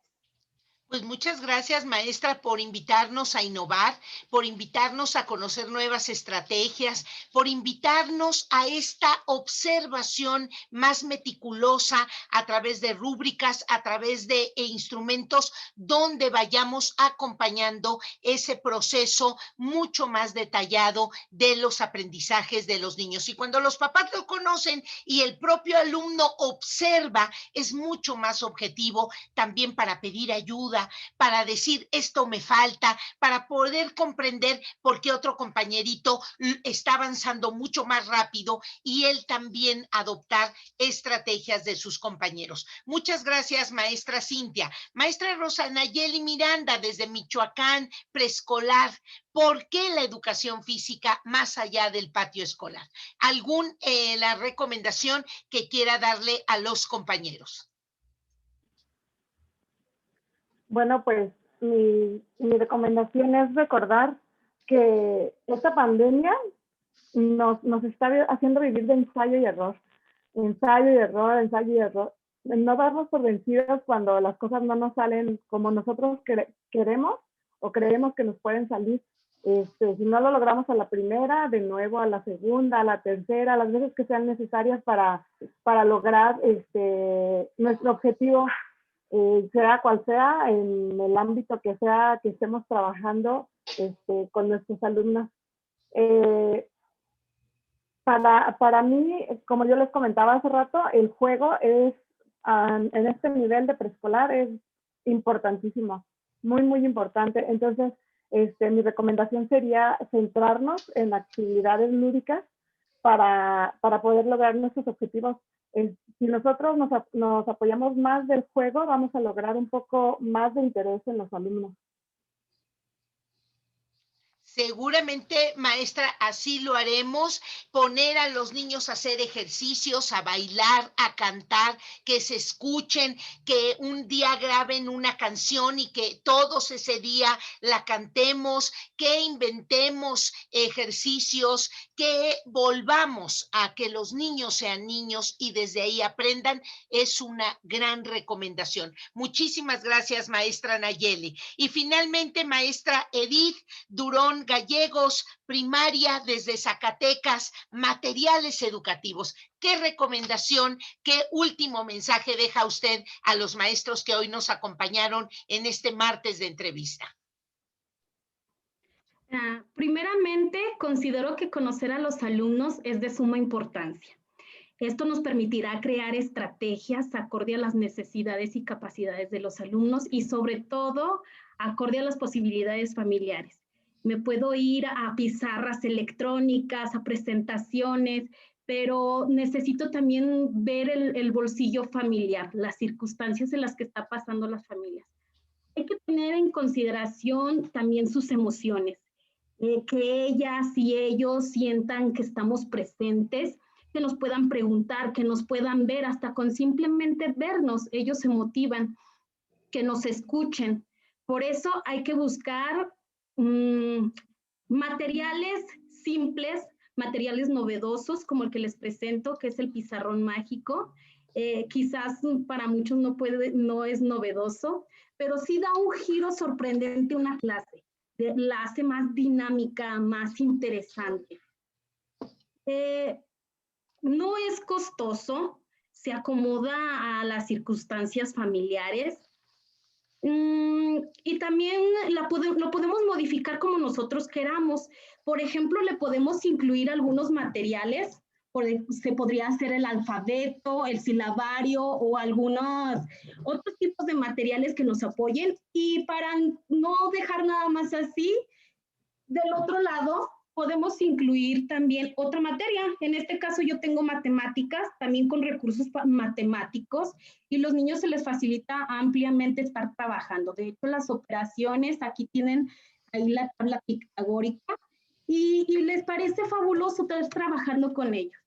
Pues muchas gracias, maestra, por invitarnos a innovar, por invitarnos a conocer nuevas estrategias, por invitarnos a esta observación más meticulosa a través de rúbricas, a través de instrumentos donde vayamos acompañando ese proceso mucho más detallado de los aprendizajes de los niños. Y cuando los papás lo conocen y el propio alumno observa, es mucho más objetivo también para pedir ayuda, para decir esto me falta, para poder comprender por qué otro compañerito está avanzando mucho más rápido y él también adoptar estrategias de sus compañeros. Muchas gracias, maestra Cintia. Maestra Rosa Nayeli Miranda, desde Michoacán, preescolar. ¿Por qué la educación física más allá del patio escolar? La recomendación que quiera darle a los compañeros? Bueno, pues mi recomendación es recordar que esta pandemia nos está haciendo vivir de ensayo y error. Ensayo y error, ensayo y error. No darnos por vencidos cuando las cosas no nos salen como nosotros queremos o creemos que nos pueden salir. Si no lo logramos a la primera, de nuevo a la segunda, a la tercera, las veces que sean necesarias para lograr nuestro objetivo, sea cual sea, en el ámbito que sea que estemos trabajando con nuestros alumnos. Para mí, como yo les comentaba hace rato, el juego es, en este nivel de preescolar, es importantísimo, muy, muy importante. Entonces, mi recomendación sería centrarnos en actividades lúdicas para poder lograr nuestros objetivos. Si nosotros nos apoyamos más del juego, vamos a lograr un poco más de interés en los alumnos. Seguramente, maestra, así lo haremos, poner a los niños a hacer ejercicios, a bailar, a cantar, que se escuchen, que un día graben una canción y que todos ese día la cantemos, que inventemos ejercicios, que volvamos a que los niños sean niños y desde ahí aprendan, es una gran recomendación. Muchísimas gracias, maestra Nayeli. Y finalmente, maestra Edith Durón Gallegos, primaria desde Zacatecas, materiales educativos. ¿Qué recomendación, qué último mensaje deja usted a los maestros que hoy nos acompañaron en este martes de entrevista? Primeramente, considero que conocer a los alumnos es de suma importancia. Esto nos permitirá crear estrategias acorde a las necesidades y capacidades de los alumnos y sobre todo acorde a las posibilidades familiares. Me puedo ir a pizarras electrónicas, a presentaciones, pero necesito también ver el bolsillo familiar, las circunstancias en las que están pasando las familias. Hay que tener en consideración también sus emociones, que ellas y ellos sientan que estamos presentes, que nos puedan preguntar, que nos puedan ver, hasta con simplemente vernos, ellos se motivan, que nos escuchen. Por eso hay que buscar materiales simples, materiales novedosos, como el que les presento, que es el pizarrón mágico. Quizás para muchos no es novedoso, pero sí da un giro sorprendente a una clase, la hace más dinámica, más interesante. No es costoso, se acomoda a las circunstancias familiares. Y también lo podemos modificar como nosotros queramos. Por ejemplo, le podemos incluir algunos materiales, se podría hacer el alfabeto, el silabario o algunos otros tipos de materiales que nos apoyen. Y para no dejar nada más así, del otro lado podemos incluir también otra materia. En este caso yo tengo matemáticas, también con recursos matemáticos, y los niños se les facilita ampliamente estar trabajando. De hecho, las operaciones, aquí tienen ahí la tabla pitagórica, y les parece fabuloso estar trabajando con ellos.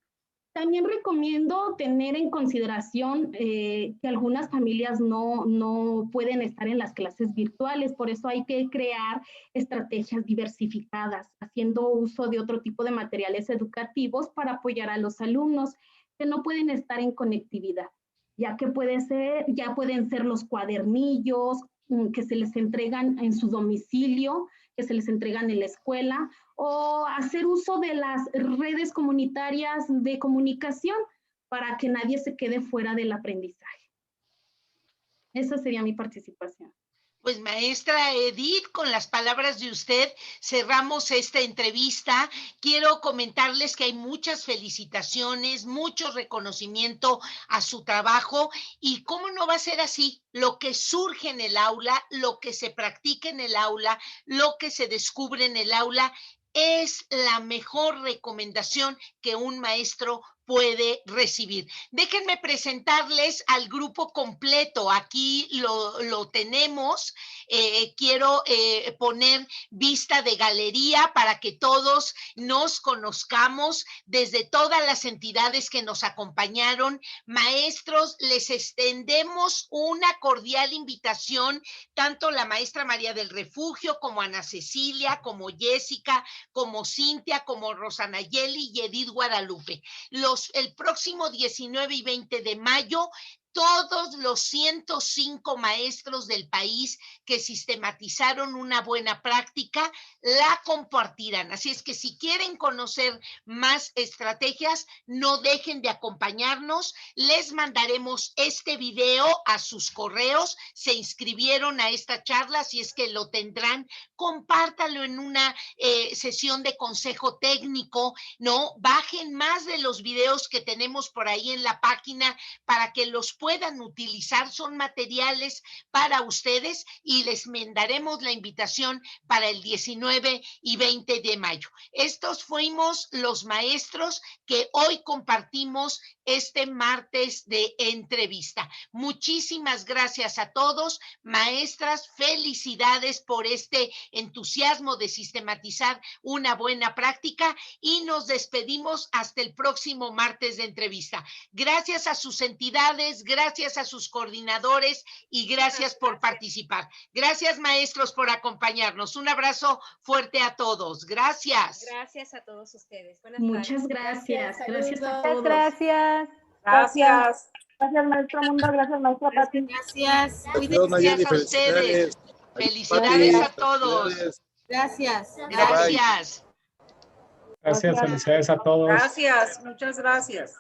También recomiendo tener en consideración que algunas familias no pueden estar en las clases virtuales, por eso hay que crear estrategias diversificadas, haciendo uso de otro tipo de materiales educativos para apoyar a los alumnos que no pueden estar en conectividad, ya pueden ser los cuadernillos que se les entregan en su domicilio, que se les entregan en la escuela, o hacer uso de las redes comunitarias de comunicación para que nadie se quede fuera del aprendizaje. Esa sería mi participación. Pues maestra Edith, con las palabras de usted cerramos esta entrevista. Quiero comentarles que hay muchas felicitaciones, mucho reconocimiento a su trabajo y cómo no va a ser así. Lo que surge en el aula, lo que se practica en el aula, lo que se descubre en el aula es la mejor recomendación que un maestro puede recibir. Déjenme presentarles al grupo completo. Aquí lo tenemos. Quiero poner vista de galería para que todos nos conozcamos desde todas las entidades que nos acompañaron. Maestros, les extendemos una cordial invitación, tanto la maestra María del Refugio como Ana Cecilia, como Jessica, como Cintia, como Rosanayeli y Edith Guadalupe. El próximo 19 y 20 de mayo todos los 105 maestros del país que sistematizaron una buena práctica la compartirán. Así es que si quieren conocer más estrategias, no dejen de acompañarnos. Les mandaremos este video a sus correos. Se inscribieron a esta charla, así es que lo tendrán. Compártalo en una sesión de consejo técnico, ¿no? Bajen más de los videos que tenemos por ahí en la página para que los puedan utilizar. Son materiales para ustedes y les mandaremos la invitación para el 19 y 20 de mayo. Estos fuimos los maestros que hoy compartimos este martes de entrevista. Muchísimas gracias a todos. Maestras, felicidades por este entusiasmo de sistematizar una buena práctica y nos despedimos hasta el próximo martes de entrevista. Gracias a sus entidades, gracias a sus coordinadores y gracias por participar. Gracias, maestros, por acompañarnos. Un abrazo fuerte a todos. Gracias. Gracias a todos ustedes. Muchas gracias. Gracias a Muchas todos. gracias. Gracias. Gracias, maestro Mundo. Gracias, maestra Pati. Gracias. Gracias a ustedes. Felicidades a todos. Gracias. Gracias. Gracias, felicidades a todos. Gracias, muchas gracias.